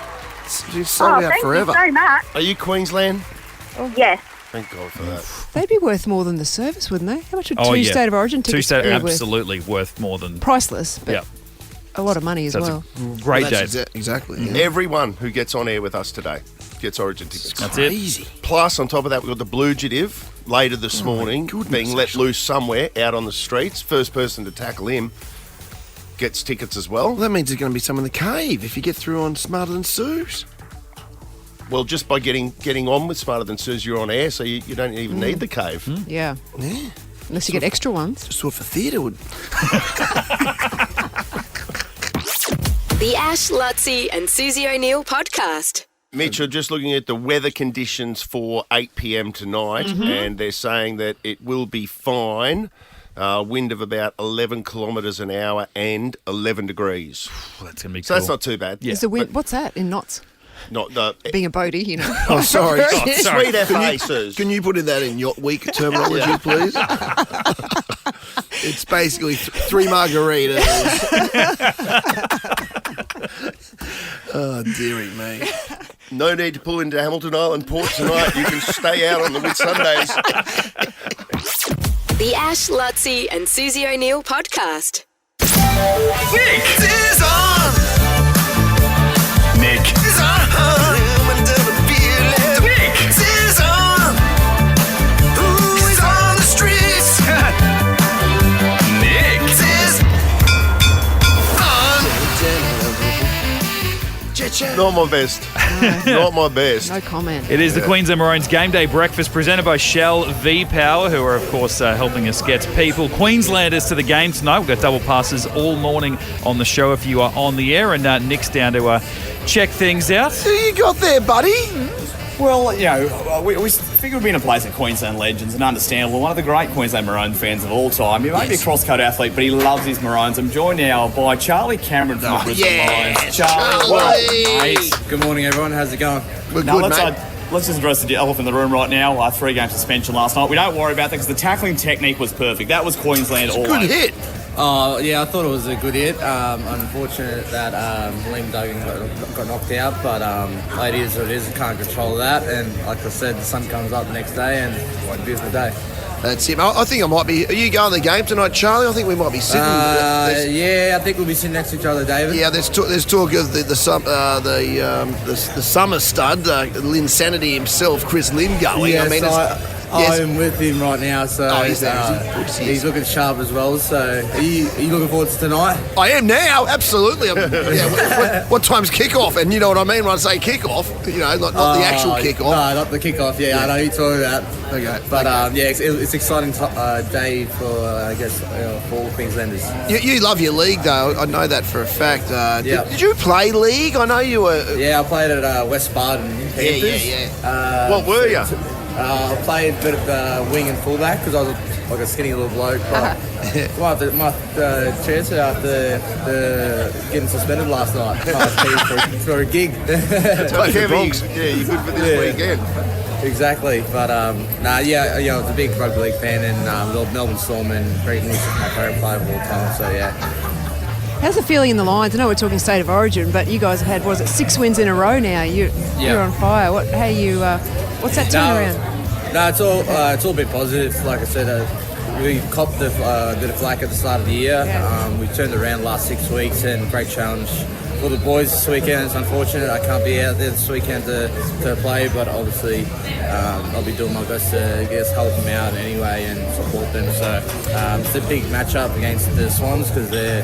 It's sold out thank forever. you so much. Are you Queensland? Yes. Thank God for that. They'd be worth more than the service, wouldn't they? How much would Oh, two yeah. State of Origin Two tickets state, be worth? absolutely worth more than. Priceless, but Yeah. a lot of money as That's well. a great Well, day. that's exactly. Yeah. Everyone who gets on air with us today gets Origin tickets. That's it. Easy. Plus, on top of that, we've got the Bluegitive later this morning goodness, being let loose somewhere out on the streets. First person to tackle him gets tickets as well. Well, that means there's going to be some in the cave if you get through on Smarter Than Sue's. Well, just by getting on with Smarter Than Sue's, you're on air, so you don't even need the cave. Yeah. Yeah. Unless you get extra ones. Just thought for theatre would. The Ash, Luttsy and Susie O'Neill podcast. Mitch, I'm just looking at the weather conditions for 8 p.m. tonight, and they're saying that it will be fine. Wind of about 11 kilometres an hour and 11 degrees. That's going to be So cool. that's not too bad. Yeah. Is the wind, what's that in knots? Not the Being a boatie, you know. Oh, sorry. sweet FA, Suze. Can you put in that in Yacht Week terminology, please? It's basically three margaritas. Oh, dearie me. No need to pull into Hamilton Island Port tonight. You can stay out on the Whitsundays. The Ash, Luttsy and Susie O'Neill podcast. Nick is on. Nick is on. Nick is on. Who's on the streets? Nick is on. Not my best. Not my best. No comment. It is the Queensland Maroons Game Day Breakfast presented by Shell V-Power, who are, of course, helping us get people, Queenslanders, to the game tonight. We've got double passes all morning on the show if you are on the air. And Nick's down to check things out. Who you got there, buddy? Well, you know, we figure we'd be in a place of Queensland legends and understandable. One of the great Queensland Maroon fans of all time. He may be a cross-code athlete, but he loves his Maroons. I'm joined now by Charlie Cameron from the Brisbane Lions. Charlie, welcome, mate. Good morning, everyone. How's it going? We're Now, good, mate. let's just address the elephant in the room right now. 3-game suspension last night. We don't worry about that because the tackling technique was perfect. That was Queensland all Good over. hit. Yeah, I thought it was a good hit. Unfortunate that Liam Duggan got knocked out, but it is what it is. You can't control that. And like I said, the sun comes up the next day, and what a beautiful day. That's it. I think I might be. Are you going to the game tonight, Charlie? I think we might be sitting. Yeah, I think we'll be sitting next to each other, David. Yeah, there's talk of the summer stud, Linsanity himself, Chris Lim going. Yes, I mean, I'm with him right now, so Oh, he's there, is he? Good to see you. he's looking sharp as well. So, are you looking forward to tonight? I am now, absolutely. What time's kickoff? And you know what I mean when I say kickoff. You know, not the actual kickoff. No, not the kickoff. Yeah, I know you're talking about. Okay, But yeah, it's an exciting day for I guess for all Queenslanders. You love your league, though. I know that for a fact. Yeah. Did you play league? I know you were. Yeah, I played at West Barton. Yeah. What were you? I played a bit of wing and fullback because I was like a skinny little bloke. But my chance after getting suspended last night for a gig. You're good for this weekend. Exactly, but I was a big rugby league fan, and Melbourne Storm and Greg English is my favourite player of all time. So yeah. How's the feeling in the Lions? I know we're talking State of Origin, but you guys have had, what was it, 6 wins in a row now. You're on fire. What's that turnaround? No, it's all been positive. Like I said, we copped a bit of flack at the start of the year. We turned around the last 6 weeks, and great challenge for the boys this weekend. It's unfortunate I can't be out there this weekend to play, but obviously I'll be doing my best to help them out anyway and support them. So it's a big matchup against the Swans because they're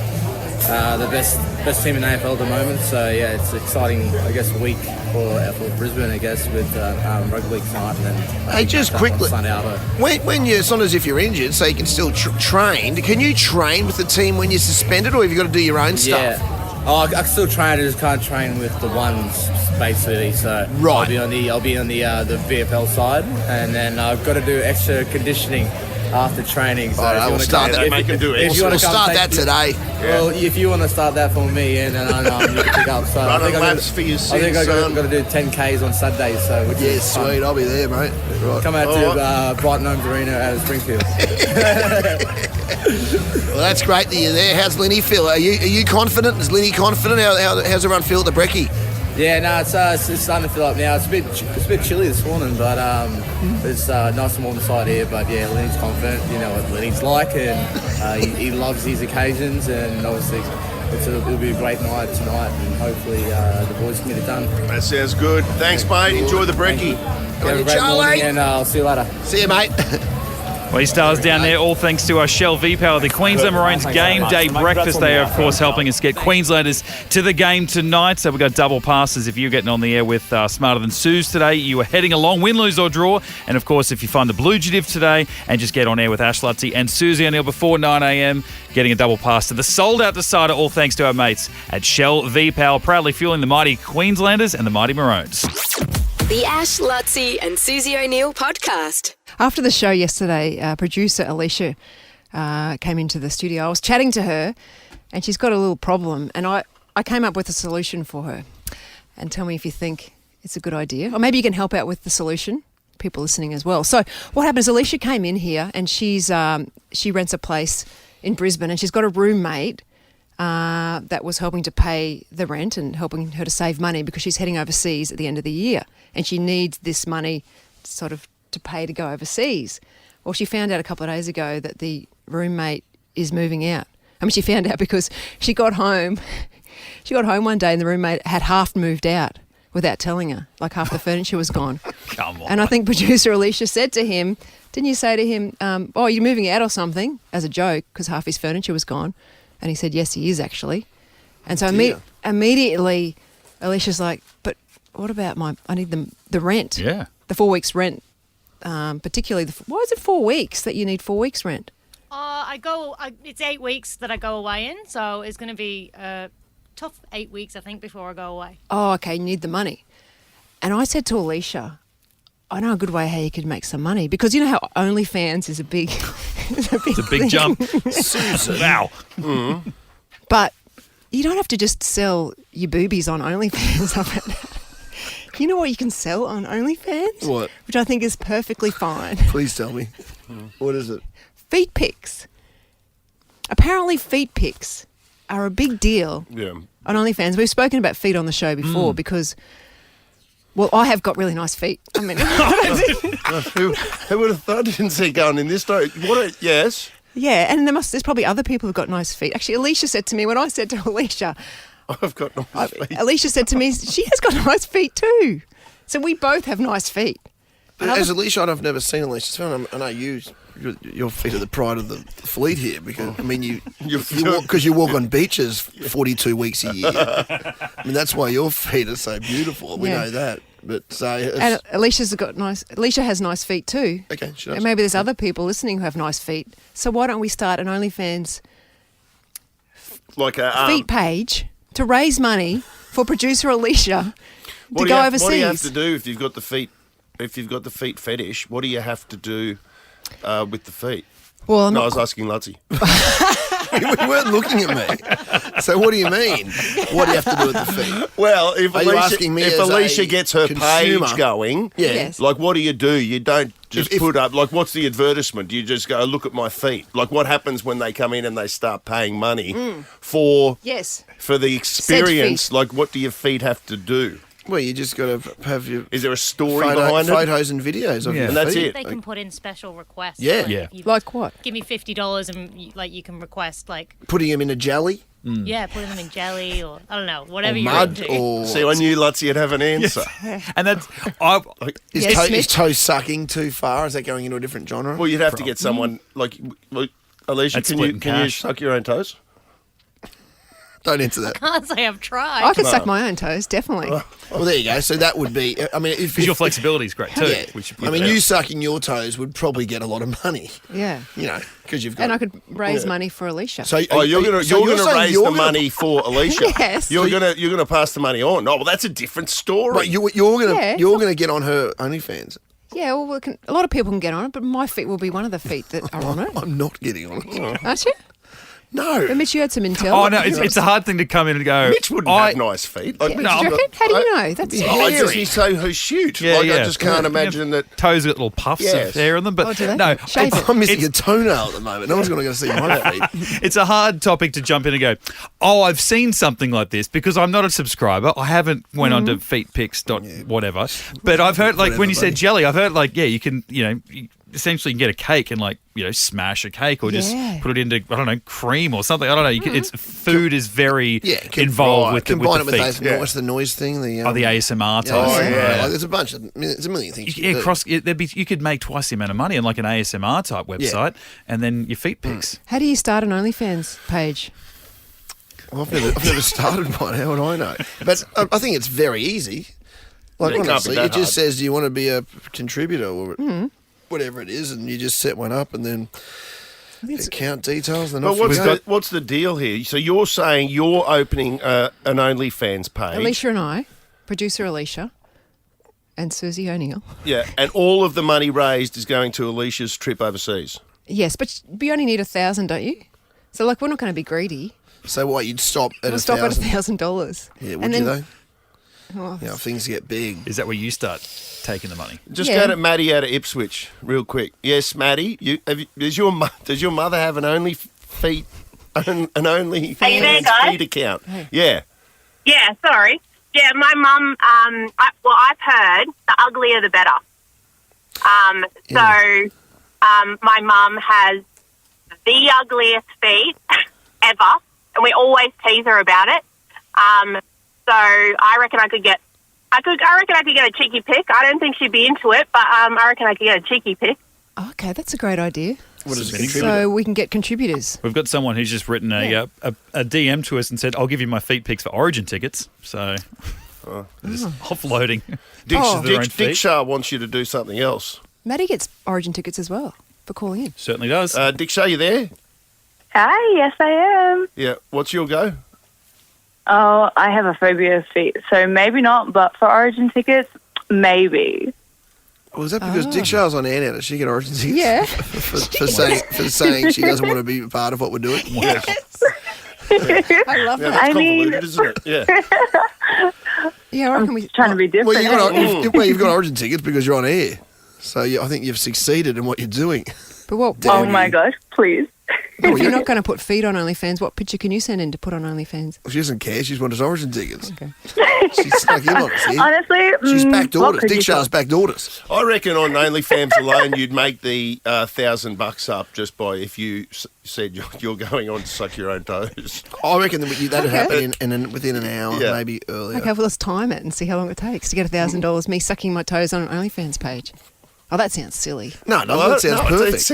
the best team in AFL at the moment. So yeah, it's an exciting, I guess, week for Brisbane, I guess, with rugby league tonight. And then hey, just quickly, when you're, sometimes if you're injured, so you can still train. Can you train with the team when you're suspended, or have you got to do your own stuff? Yeah, I can still train. I just can't train with the ones basically. So right. I'll be on the VFL side, and then I've got to do extra conditioning after training. So we'll start that. We'll start that today. Well, if you want to start that for me, and then you can pick up. So I think I've got to do 10Ks on Saturday. So sweet. I'll be there, mate. Right. Come out to Brighton Homes Arena out of Springfield. Well, that's great that you're there. How's Linny feel? Are you confident? Is Linny confident? How's everyone feel at the brekkie? Yeah, no, it's starting to fill up now. It's a bit chilly this morning, but it's nice and warm inside here. But yeah, Lenny's confident. You know what Lenny's like, and he loves these occasions. And obviously, it'll be a great night tonight, and hopefully the boys can get it done. That sounds good. Thanks, mate. Enjoy the brekkie. Have a great morning, and I'll see you later. See you, mate. Well, he stars down there, all thanks to our Shell V-Power, the Queensland Maroons game day breakfast. They are, of course, helping us get Queenslanders to the game tonight. So we've got double passes. If you're getting on the air with Smarter Than Suze today, you are heading along, win, lose or draw. And, of course, if you find the Bluegitive today and just get on air with Ash Luttsy and Susie O'Neill before 9 a.m, getting a double pass to the sold-out decider, all thanks to our mates at Shell V-Power, proudly fueling the mighty Queenslanders and the mighty Maroons. The Ash, Luttsy and Susie O'Neill podcast. After the show yesterday, producer Alicia came into the studio. I was chatting to her, and she's got a little problem, and I came up with a solution for her. And tell me if you think it's a good idea, or maybe you can help out with the solution, people listening as well. So what happened is Alicia came in here, and she rents a place in Brisbane, and she's got a roommate that was helping to pay the rent and helping her to save money because she's heading overseas at the end of the year, and she needs this money sort of to pay to go overseas. Well, she found out a couple of days ago that the roommate is moving out. I mean, she found out because she got home one day and the roommate had half moved out without telling her, like half the furniture was gone. Come on. And I think producer Alicia said to him, didn't you say to him, oh, you're moving out or something, as a joke, because half his furniture was gone? And he said, yes, he is actually. And so immediately Alicia's like, but what about I need the rent. Yeah. The 4 weeks rent. Particularly, why is it 4 weeks that you need 4 weeks rent? It's 8 weeks that I go away in, so it's going to be a tough 8 weeks, I think, before I go away. Oh, okay, you need the money. And I said to Alicia, I know a good way how you could make some money, because you know how OnlyFans is a big it's a big jump. Susan. Wow. Mm. But you don't have to just sell your boobies on OnlyFans. You know what you can sell on OnlyFans? What? Which I think is perfectly fine. Please tell me. What is it? Feet pics. Apparently feet pics are a big deal on OnlyFans. We've spoken about feet on the show before because, well, I have got really nice feet. I mean, who would have thought? Didn't see going in this story. Yes. Yeah, and there's probably other people who've got nice feet. Actually, Alicia said to me, when I said to Alicia, I've got nice feet. Alicia said to me, she has got nice feet too. So we both have nice feet. As Alicia, I've never seen Alicia's feet. I know your feet are the pride of the fleet here, because I mean you walk on beaches 42 weeks a year. I mean, that's why your feet are so beautiful. We know that. But and Alicia has nice feet too. Okay, she does. And maybe there's other people listening who have nice feet. So why don't we start an OnlyFans like a feet page to raise money for producer Alicia to go overseas? What do you have to do if you've got the feet? If you've got the feet fetish, what do you have to do with the feet? Well, I was asking Luttsy. You weren't looking at me. So what do you mean? What do you have to do with the feet? Well, if Alicia gets her consumer page going, like what do? You don't just put up, like what's the advertisement? You just go, look at my feet. Like what happens when they come in and they start paying money for the experience? Like what do your feet have to do? Well, you just got to have your... Is there a story behind it? Photos and videos of your feet. And that's it. They can put in special requests. Yeah. Like what? Give me $50 and you can request like... Putting them in a jelly? Yeah, putting them in jelly or I don't know, whatever Or you're mud into. or... See, I knew Luttsy would have an answer. And that's Is toe sucking too far? Is that going into a different genre? Well, you'd have to get someone like Alicia. That's Can you splitting cash. suck your own toes? Don't answer that. Can't say I've tried. I could suck my own toes, definitely. Well, there you go. So that would be... I mean, if because your flexibility is great too. Yeah. Which I mean, you sucking your toes would probably get a lot of money. Yeah. You know, because you've got... And I could raise money for Alicia. So, you're going to raise the money for Alicia. Yes. You're going to pass the money on. Oh, well, that's a different story. But you're going to get on her OnlyFans. Yeah, well, a lot of people can get on it, but my feet will be one of the feet that are on it. I'm not getting on it. Aren't you? No. But Mitch, you had some intel. Oh no, it's a hard thing to come in and go. Mitch wouldn't have nice feet. Yeah, do you reckon? How do you know? That's he's so shoot. Yeah, I just can't imagine that. Toes got little puffs of hair on them, but no, I'm missing a toenail at the moment. No one's going to see my feet. It's a hard topic to jump in and go, oh, I've seen something like this because I'm not a subscriber. I haven't went on to feetpics. Whatever. But I've heard, like, when you said jelly, I've heard, like, you can, essentially you can get a cake and, like, smash a cake or just put it into, I don't know, cream or something. I don't know. It's food is very involved with the combine it feet. with what's the noise thing? The ASMR type. Like, there's a bunch of, there's a million things. You could make twice the amount of money on like an ASMR type website, and then your feet pics. How do you start an OnlyFans page? Well, I've never started one. How would I know? But I think it's very easy. Like, honestly, it just says, do you want to be a contributor or whatever it is, and you just set one up and then account details. And but what's the deal here? So you're saying you're opening an OnlyFans page. Alicia and I, producer Alicia, and Susie O'Neill. Yeah, and all of the money raised is going to Alicia's trip overseas. Yes, but you only need 1,000, don't you? So, like, we're not going to be greedy. So what? You'd stop at we'll stop at $1,000. Yeah, would you though? Oh. If things get big. Is that where you start taking the money? Just go to Maddie out of Ipswich real quick. Yes, Maddie. Does your mother have an feet account? Hey. Yeah. Yeah, sorry. Yeah, my mum, I've heard the uglier the better. My mum has the ugliest feet ever, and we always tease her about it. So I reckon I could get a cheeky pic. I don't think she'd be into it, but I reckon I could get a cheeky pic. Okay, that's a great idea. What is it? So we can get contributors. We've got someone who's just written a DM to us and said, "I'll give you my feet pics for Origin tickets." So just offloading. Dick Shah wants you to do something else. Maddie gets Origin tickets as well for calling in. Certainly does. Dick Shah, you there? Hi, yes I am. Yeah. What's your go? Oh, I have a phobia of feet, so maybe not, but for Origin tickets, maybe. Was that because Dick Shah's on air now? Does she get Origin tickets? Yeah. for saying she doesn't want to be a part of what we're doing? Yes. I love that. That's convoluted, isn't it? Yeah. Yeah, I reckon we're trying to be different. Well, you've got Origin tickets because you're on air. So I think you've succeeded in what you're doing. But what? Oh my gosh, please. But if you're not going to put feet on OnlyFans, what picture can you send in to put on OnlyFans? Well, she doesn't care. She's wanted Origin tickets. Okay. She's stuck in on us here. Honestly, she's backdoored us. Dick Shah's backdoored us. I reckon on OnlyFans alone, you'd make the $1,000 up just by if you said you're going on to suck your own toes. I reckon that'd happen within an hour, maybe earlier. Okay, well, let's time it and see how long it takes to get $1,000. Me sucking my toes on an OnlyFans page. Oh, that sounds silly. No, that sounds perfect.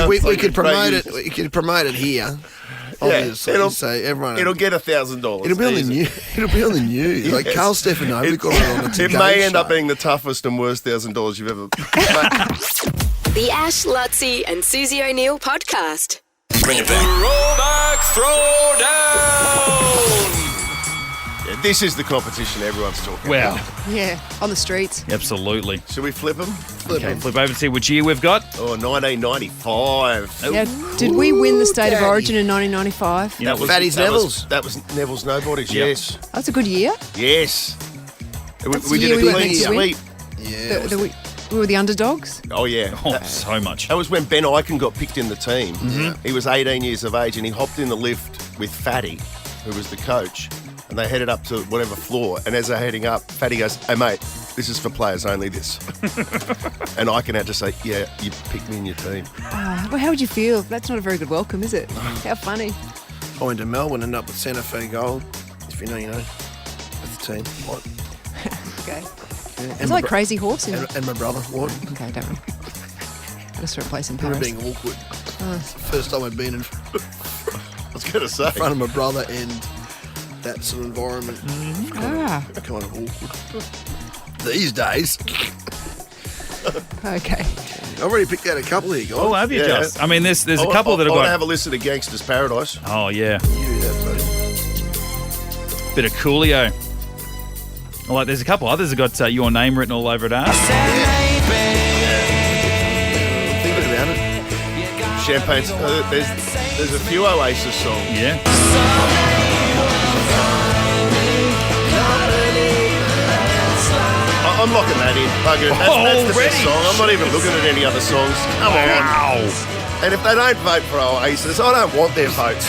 We could promote it. We could promote it here. Obviously, so everyone. It'll get $1,000. It'll be on the news. It'll be on the news. Like Carl Stefano, we got it on the Today It may end show. up being the toughest and worst $1,000 you've ever. The Ash, Luttsy, and Susie O'Neill podcast. Bring it back. Throwback Throwdown. Yeah, this is the competition everyone's talking Wow. about. Yeah, on the streets. Absolutely. Should we flip them? Okay, flip over and see which year we've got. Oh, 1995. Now, did we win the State of Origin in 1995? That was Fatty's Neville's. That was Neville's Nobodies, yes. That's a good year. Yes. That's We the did a year we went clean to win. sweep. Yeah. We were the underdogs. Oh, yeah. Oh, so much. That was when Ben Eichen got picked in the team. Mhm. He was 18 years of age and he hopped in the lift with Fatty, who was the coach, and they headed up to whatever floor. And as they're heading up, Fatty goes, "Hey, mate, this is for players only, this." And Eichen had to say, "Yeah, you picked me in your team." Well, how would you feel? That's not a very good welcome, is it? How funny. I went to Melbourne, ended up with Santa Fe Gold. If you know, you know. That's the team. What? Okay. Yeah, It's like Crazy Horse. and my brother, what? Okay, don't worry. Just replace in We were Paris. being awkward. It's the first time I'd been in I was going to say. in front of my brother and that sort of environment. Kind of awkward. These days. Okay. I've already picked out a couple here, guys. Oh, have you just? I mean, there's a couple that have I want to got. have a listen to Gangster's Paradise. Oh yeah, You do that, buddy. bit of Coolio. Like, there's a couple others that got your name written all over it. Thinking about it. Champagne's. There's a few Oasis songs. Yeah. I'm locking that in. Bugger. That's the best song. I'm not even looking at any other songs. Come on. And if they don't vote for Oasis, I don't want their votes.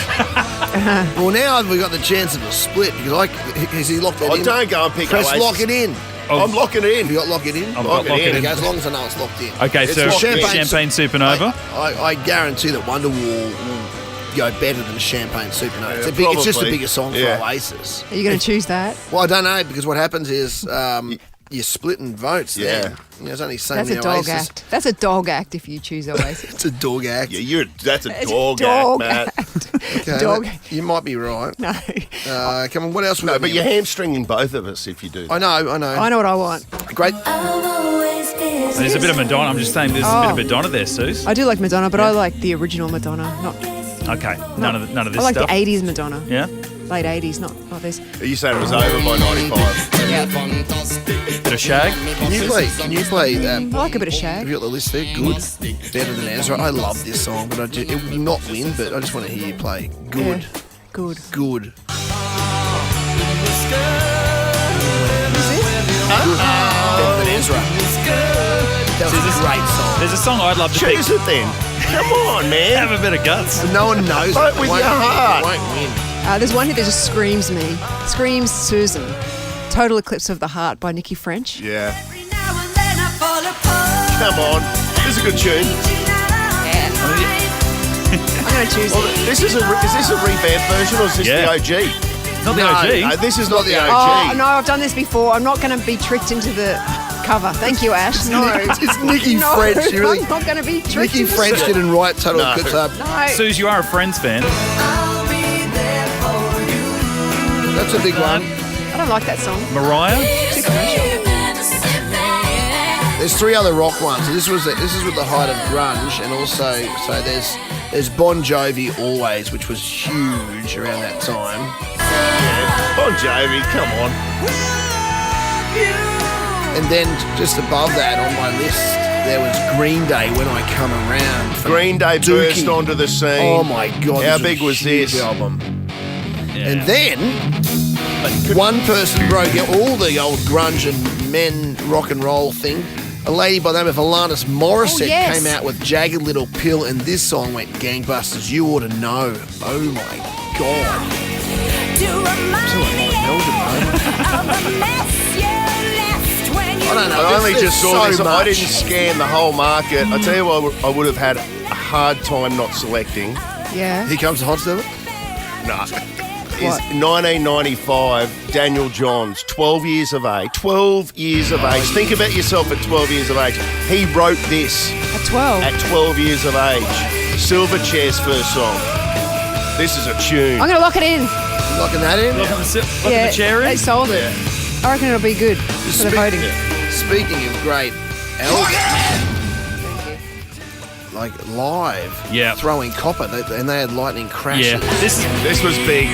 Well, now we've got the chance of a split because has he locked it in? Don't go and pick Press Oasis. lock it in. I'm locking it in. Have you got lock it in? I've got lock it in. Okay, as long as I know it's locked in. Okay, It's so locked in. Champagne Supernova. I guarantee that Wonderwall will go better than Champagne Supernova. Yeah, It's just a probably. bigger song for Oasis. Are you going to choose that? Well, I don't know because what happens is you're splitting votes. Yeah. Then. You know, there's only so That's many a dog Oasis. act. That's a dog act if you choose Oasis. It's a dog act. Yeah, that's a It's a dog dog act, Matt. Okay, Dog. You might be right. No. Come on, what else? we No, got but here? you're hamstringing both of us if you do. I know. I know what I want. Great. There's a bit of Madonna. I'm just saying there's a bit of Madonna there, Suze. I do like Madonna, but I like the original Madonna. Not. Okay, none of this I like stuff. the 80s Madonna. Yeah. Late 80s, not this. Are you saying it was over by 95? Bit of Shag. Can you play that? I like a bit of Have Shag. you got the list there? Good. Better than Ezra. I love this song, but it will not win, but I just want to hear you play. Good. Yeah. Good. Good. Better than Ezra. That was a great song. There's a song I'd love to pick. Choose it then. Come on, man. Have a bit of guts. No one knows Vote it. with Won't- your heart. Won't win. There's one here that just screams me. Screams Susan. Total Eclipse of the Heart by Nikki French. Yeah. Come on. This is a good tune. I'm going to choose Well, it. is this a revamped version or is this the OG? Not the OG. No, this is not the OG. Oh, no, I've done this before. I'm not going to be tricked into the cover. Thank you, Ash. No. It's Nikki No, French. You really, I'm not going to be tricked Nikki into French it. didn't write Total No. Eclipse up. No. Suze, you are a Friends fan. That's a big one. I don't like that song. Mariah. Too commercial. There's three other rock ones. This is with the height of grunge, and also there's Bon Jovi Always, which was huge around that time. Bon Jovi, come on. And then just above that on my list, there was Green Day When I Come Around. from Green Day Dookie. burst onto the scene. Oh my God! How this big was a huge this? album? Yeah. And then one person broke out all the old grunge and men rock and roll thing. A lady by the name of Alanis Morissette Oh, yes. came out with Jagged Little Pill, and this song went gangbusters. You ought to know. Oh my God. I don't know. I only there's just saw so this. I much. didn't scan the whole market. I tell you what, I would have had a hard time not selecting. Yeah. Here comes the hot stuff. No. Is 1995, Daniel Johns, 12 years of age. 12 years of age. Think about yourself at 12 years of age. He wrote this At 12. at 12 years of age. Silverchair's first song. This is a tune. I'm going to lock it in. You locking that in? Look at Yeah, the chair in. they sold it. I reckon it'll be good for the voting. Speaking of great albums, like live, throwing copper, and they had lightning crashes. Yeah, this was big.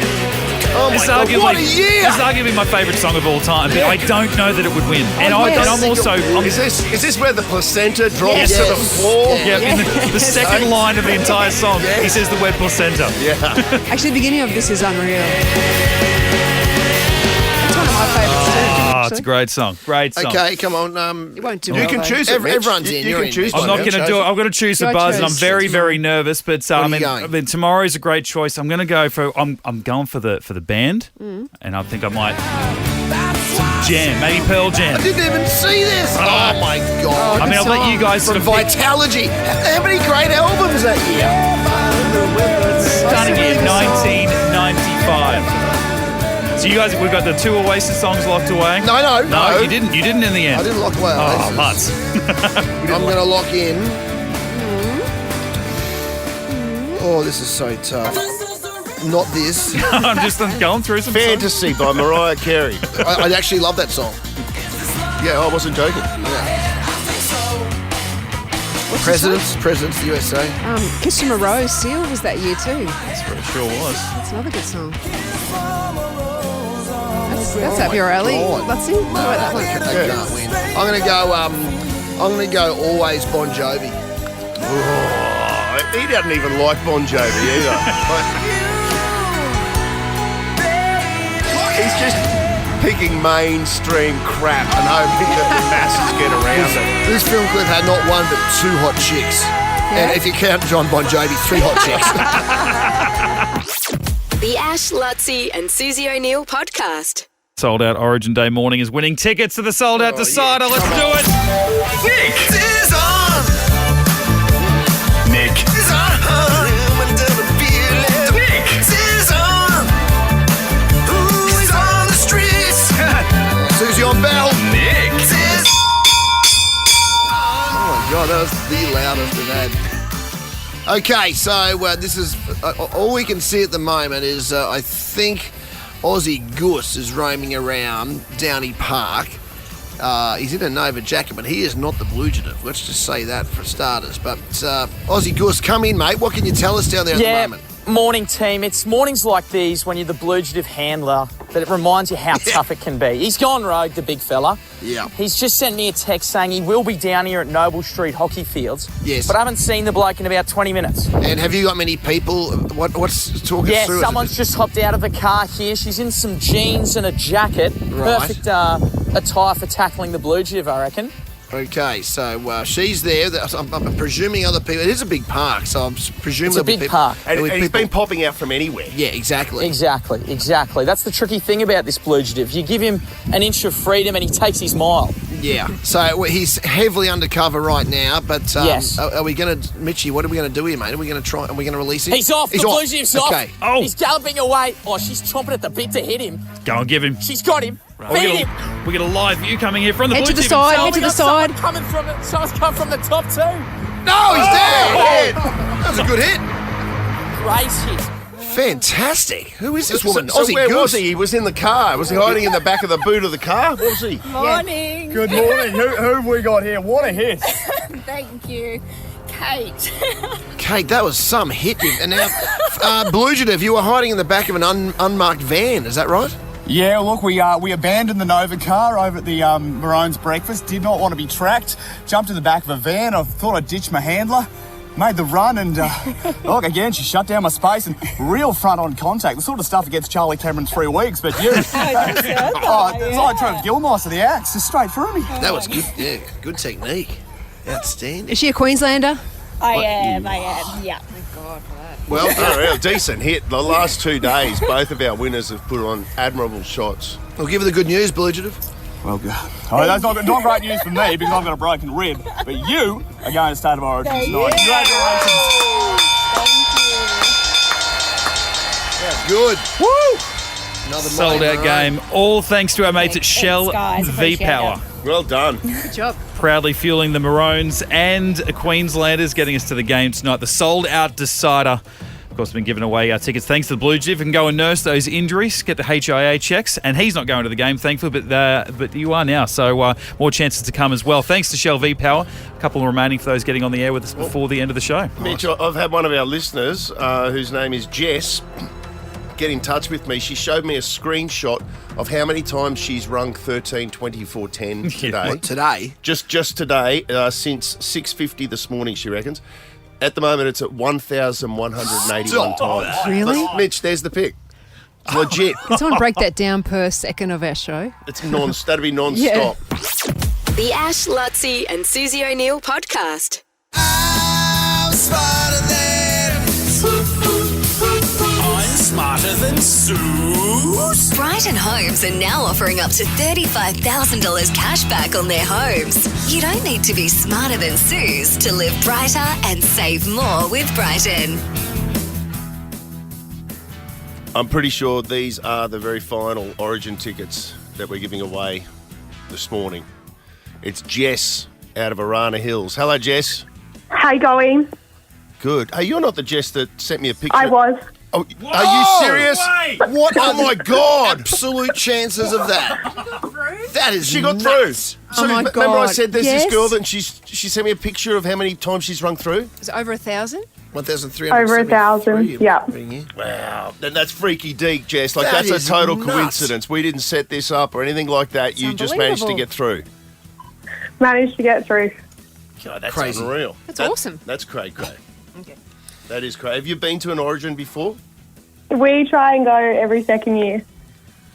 Oh my God, what a year! This is arguably my favourite song of all time, but Yeah. I don't know that it would win. And, yes. and I'm also... Is this where the placenta drops Yes. to the floor? Yeah, in the second line of the entire song, he says the word placenta. Yeah. Actually, the beginning of this is unreal. It's one of my favourites too. Oh, it's a great song. Great song. Okay, come on. You won't do You well, can though. choose it, Mitch. Everyone's in. You You're can in. choose I'm one. not going to do it. I'm going to choose for Your Buzz, and I'm choice. very, very nervous. But are I you mean, going? tomorrow's a great choice. I'm going to go for. I'm going for the band, and I think I might some Jam, maybe Pearl Jam. I didn't even see this. Oh my God! I mean, I'll let you guys From sort of pick. Vitalogy. How many great albums that year? Stunning year, 1990. 5. So you guys, we've got the 2 Oasis songs locked away. No. You didn't. You didn't in the end. I didn't lock away Oh, Oasis. Lutz. I'm going to lock in. Oh, this is so tough. Not this. I'm just going through some Fantasy by Mariah Carey. I actually love that song. Yeah, I wasn't joking. Presidents, the USA. Kiss from a Rose, Seal was that year too. It sure was. That's another good song. That's up your alley, Luttsy. What about that one? They can't win. I'm going to go Always Bon Jovi. Oh, he doesn't even like Bon Jovi either. He's just picking mainstream crap and hoping that the masses get around it. This film clip had not one but 2 hot chicks. Yeah. And if you count John Bon Jovi, 3 hot chicks. The Ash, Luttsy and Susie O'Neill podcast. Sold Out Origin Day morning is winning tickets to the Sold Out Decider. Let's do it. Nick is on. Nick is on. Nick is on. Who's on the streets? Susie on bell. Nick is. Oh my God, that was the loudest I've had. Okay, so this is all we can see at the moment is I think Aussie Gus is roaming around Downey Park. He's in a Nova jacket, but he is not the Bluegitive. Let's just say that for starters. But Aussie Gus, come in, mate. What can you tell us down there at the moment? Morning, team. It's mornings like these when you're the Bluegitive handler that it reminds you how tough it can be. He's gone rogue, the big fella. Yeah. He's just sent me a text saying he will be down here at Noble Street Hockey Fields. Yes. But I haven't seen the bloke in about 20 minutes. And have you got many people? What's talking Yeah, through? someone's just hopped out of the car here. She's in some jeans and a jacket. Right. Perfect attire for tackling the Bluegitive, I reckon. Okay, so she's there. I'm presuming other people. It is a big park, so I'm presuming It's a big park. And he's been popping out from anywhere. Yeah, exactly. Exactly. That's the tricky thing about this Bluegitive. You give him an inch of freedom and he takes his mile. Yeah, so he's heavily undercover right now, but Yes. Are we going to, Mitchie, what are we going to do here, mate? Are we going to release him? He's off. The Bluegitive's off. Okay. Oh. He's galloping away. Oh, she's chomping at the bit to hit him. Go and give him. She's got him. Feed him. We get a live view coming here from the Head to the Bluegitive side, himself. head to the side. Someone's come from the top too. No, he's dead! That was a good hit. Great hit. Fantastic. Who is this woman? So Aussie where Goose. was he? He was in the car. Was he hiding in the back of the boot of the car? Where was he? Morning. Good morning. Who have we got here? What a hit. Thank you, Kate. Kate, that was some hit. And now, Bluegitive, you were hiding in the back of an unmarked van, is that right? Yeah, look, we abandoned the Nova car over at the Maroons breakfast. Did not want to be tracked. Jumped in the back of a van. I thought I'd ditch my handler. Made the run and, look, again, she shut down my space and real front-on contact. The sort of stuff that gets Charlie Cameron 3 weeks, but you... it's like trying to Gilmice with the axe. Just straight through me. That was good. Yeah, good technique. Outstanding. Is she a Queenslander? I am, yeah. Thank God for that. Well, decent hit. The last 2 days, both of our winners have put on admirable shots. We'll give her the good news, Bluegitive. Well, that's not great news for me because I've got a broken rib, but you are going to State of Origin tonight. Congratulations. That's good. Woo! Another Sold out game. All thanks to our mates at Shell guys. Appreciate V-Power. Well done. Good job. Proudly fueling the Maroons and Queenslanders, getting us to the game tonight. The Sold Out Decider. Of course, we've been giving away our tickets thanks to the Bluegitive. You can go and nurse those injuries, get the HIA checks, and he's not going to the game, thankfully, but you are now. So more chances to come as well. Thanks to Shell V-Power. A couple remaining for those getting on the air with us before the end of the show. Mitch, I've had one of our listeners, whose name is Jess, get in touch with me. She showed me a screenshot of how many times she's rung 13 24 10 today. What, today? Just today, since 6:50 this morning, she reckons. At the moment, it's at 1,181 times. Really? Mitch, there's the pic. It's legit. Can someone break that down per second of our show? It's that'd be non-stop. The Ash, Luttsy and Susie O'Neill podcast. I'm smarter than Suze. Brighton Homes are now offering up to $35,000 cash back on their homes. You don't need to be smarter than Suze to live brighter and save more with Brighton. I'm pretty sure these are the very final Origin tickets that we're giving away this morning. It's Jess out of Arana Hills. Hello, Jess. How you going? Good. Hey, you're not the Jess that sent me a picture. I was. Oh, are you serious? What? Oh my God! Absolute chances of that. That is She got nuts. through. So Oh my remember I God. said there's Yes. this girl that she sent me a picture of how many times she's rung through? Is it over 1,000? 1,373. Over 1,000. Yeah. Wow. Then that's freaky deek, Jess. Like That that's is a total nuts. coincidence. We didn't set this up or anything like that. You just managed to unbelievable. get through. Managed to get through. God, that's Crazy. unreal. That's awesome. That's great. Okay. That is great. Have you been to an Origin before? We try and go every second year.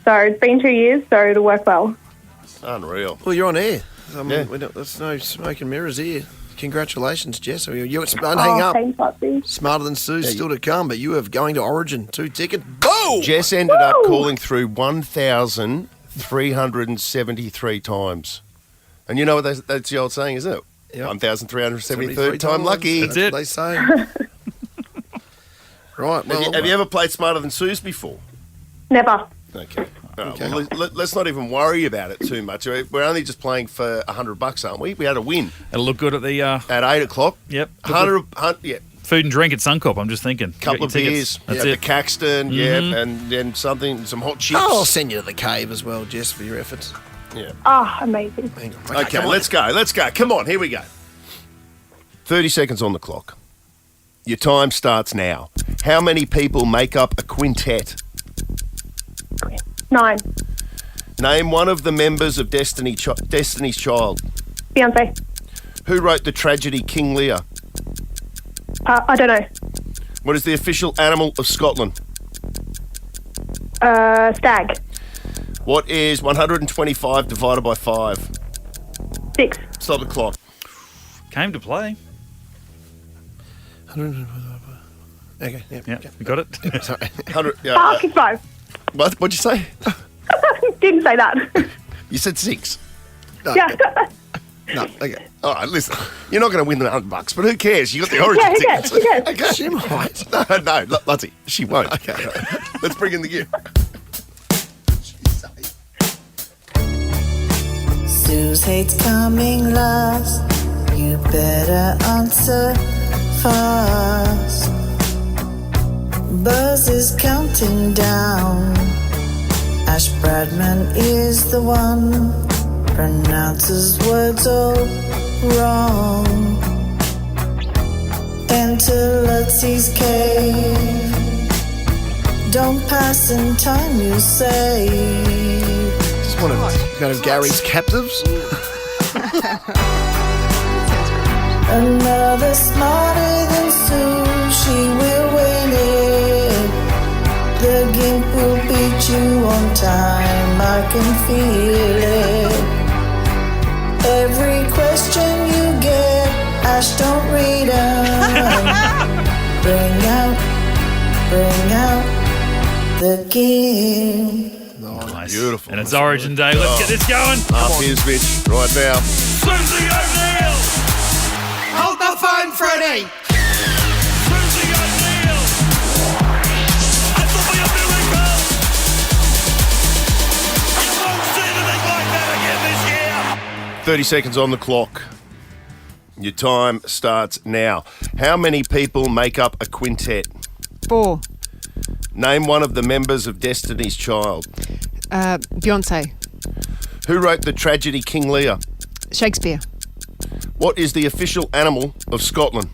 So it's been 2 years, so it'll work well. Unreal. Well, you're on air. Yeah. There's no smoke and mirrors here. Congratulations, Jess. Don't hang up. Thanks, Luttsy. Smarter than Sue, still to come, but you have going to Origin. 2 tickets. Boom! Jess ended up calling through 1,373 times. And you know what that's the old saying, isn't it? Yep. 1,373rd time lucky. That's what they say. Right. Well, Have you ever played Smarter Than Sue's before? Never. Okay. Well, let's not even worry about it too much. We're only just playing for $100, aren't we? We had a win. It'll look good at the... At 8 o'clock. Yep. 100, yeah. Food and drink at Suncorp, I'm just thinking. Couple of beers. That's The it. Caxton, and then some hot chips. I'll send you to the cave as well, Jess, for your efforts. Yeah. Ah, amazing. Hang on. Okay, let's go. Come on, here we go. 30 seconds on the clock. Your time starts now. How many people make up a quintet? 9. Name one of the members of Destiny's Child. Beyonce. Who wrote the tragedy King Lear? I don't know. What is the official animal of Scotland? Stag. What is 125 divided by 5? 6. Stop the clock. Came to play. Okay, Yeah, okay. you got it? Sorry. 100. Ah, 5. What'd you say? Didn't say that. You said 6. No. Yeah. No, okay. All right, listen. You're not going to win the $100, but who cares? You got the Origin Yeah, who tickets. cares? Who cares? Okay. She might. No, Luttsy, she won't. Okay. Let's bring in the gift. Sue's hate's coming last. You better answer fast. Buzz is counting down. Ash Bradman is the one. Pronounces words all wrong. Enter Lutsy's cave. Don't pass in time, you say. Just want to go to Gary's Captives. Another smarter than Sue, she will win it. The gimp will beat you on time, I can feel it. Every question you get, Ash, don't read them. Bring out the gimp. Nice. Beautiful. And it's Origin Day. Let's get this going. Up here's Mitch right now. Susie O'Neill! Hold the phone, Freddie! Susie O'Neill! It will be a miracle! You won't see anything like that again this year! 30 seconds on the clock. Your time starts now. How many people make up a quintet? 4. Name one of the members of Destiny's Child. Beyonce. Who wrote the tragedy King Lear? Shakespeare. What is the official animal of Scotland?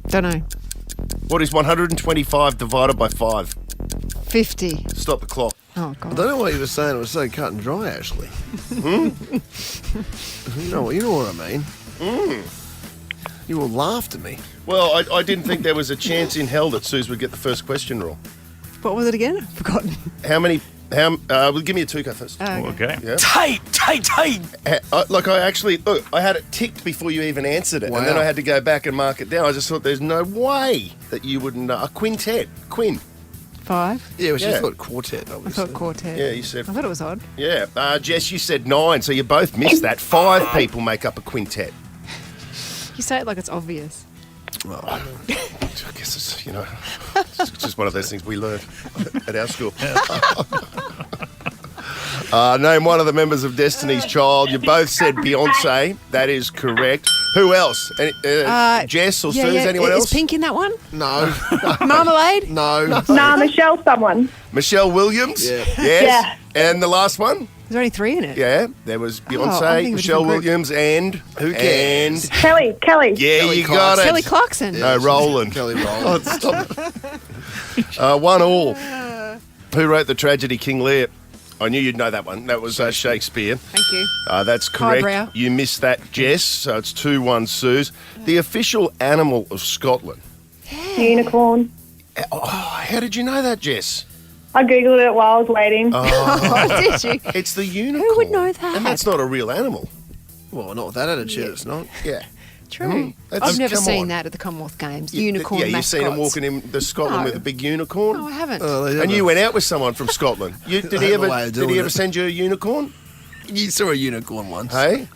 Don't know. What is 125 divided by 5? 50. Stop the clock. Oh, I God. don't know what you were saying. It was so cut and dry, Ashley. You know what I mean. You all laughed at me. Well, I didn't think there was a chance in hell that Suze would get the first question wrong. What was it again? I've forgotten. How many... well, give me a Tuco first. Okay. Yeah. Tight! I had it ticked before you even answered it, Wow. and then I had to go back and mark it down. I just thought there's no way that you wouldn't know. A quintet. Quinn. 5. Yeah, well, she Yeah. thought quartet, I obviously. thought quartet. Yeah, you said... I thought it was odd. Yeah. Jess, you said 9, so you both missed that. 5 people make up a quintet. You say it like it's obvious. Well, I guess it's, it's just one of those things we learned at our school. Name one of the members of Destiny's Child. You both said Beyonce. That is correct. Who else? Jess or Suze? Anyone else? Is Pink in that one? No. Marmalade? No. Nah, Michelle someone. Michelle Williams? Yeah. Yes. Yeah. And the last one? There's only 3 in it. Yeah. There was I'm Beyonce, thinking of a Michelle different group. Williams, and who cares? Kelly. Yeah, Kelly you got it. Kelly Clarkson. No, Roland. Kelly Rowland. Stop. 1-1. Who wrote the tragedy King Lear? I knew you'd know that one. That was Shakespeare. Thank you. That's correct. Highbrow. You missed that, Jess. So it's 2-1, Suze. The official animal of Scotland. Unicorn. Oh, how did you know that, Jess? I googled it while I was waiting. Did you? It's the unicorn. Who would know that? And that's not a real animal. Well, not with that attitude, it's not. Yeah. True. That's- I've never come seen on. that at the Commonwealth Games. Unicorn Yeah, you've seen him mascots. walking in the Scotland No. with a big unicorn. No, I haven't. And you went out with someone from Scotland. Did he have a way of ever doing it. send you a unicorn? You saw a unicorn once. Hey?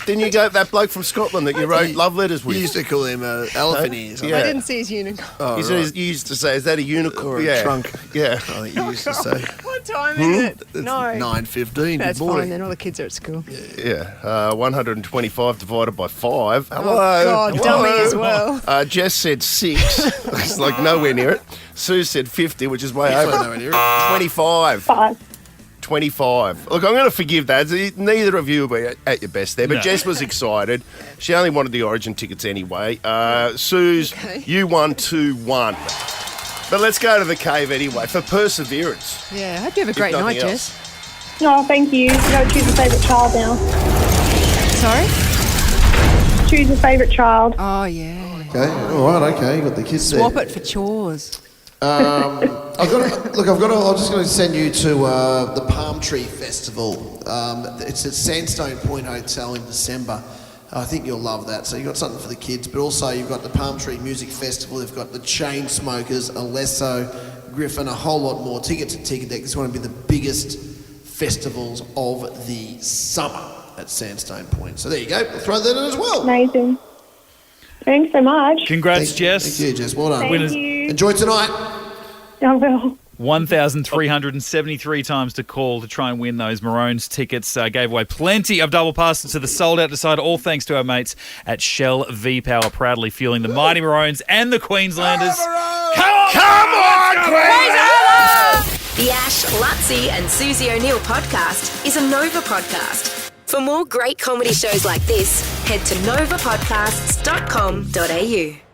Didn't you go that bloke from Scotland that you wrote love letters with? You used to call him elephant ears. Yeah. I didn't see his unicorn. Oh, You used to say, is that a unicorn? Or a yeah. trunk. Yeah. I think you used to say. What time is it? It's No. 9:15. That's Good morning. fine then. All the kids are at school. Yeah. 125 divided by 5. Hello. God, Hello. dummy as well. Jess said 6. It's like nowhere near it. Sue said 50, which is way It's over. nowhere near it. 25. 5. 25. Look, I'm going to forgive that. Neither of you were at your best there, but No. Jess was excited. She only wanted the Origin tickets anyway. Suze, Okay. you won 2-1. But let's go to the cave anyway for perseverance. Yeah, I hope you have a great nothing night, else. Jess. Oh, thank you. You gotta choose a favourite child now. Sorry? Choose a favourite child. Oh, yeah. Okay, all right, okay. You got the kids there. Swap it for chores. I'm just going to send you to the Palm Tree Festival. It's at Sandstone Point Hotel in December. I think you'll love that. So you've got something for the kids, but also you've got the Palm Tree Music Festival. They've got the Chainsmokers, Alesso, Griffin, a whole lot more. Tickets at Ticket Deck. It's going to be the biggest festivals of the summer at Sandstone Point. So there you go. We'll throw that in as well. Amazing. Thanks so much. Congrats, Jess. Thank you, Jess. Well done. Thank Winners- you. Enjoy tonight. I will. 1,373 times to call to try and win those Maroons tickets. Gave away plenty of double passes to the sold-out decider, all thanks to our mates at Shell V-Power, proudly fueling the mighty Maroons and the Queenslanders. Come on, The Ash, Luttsy and Susie O'Neill podcast is a Nova podcast. For more great comedy shows like this, head to novapodcasts.com.au.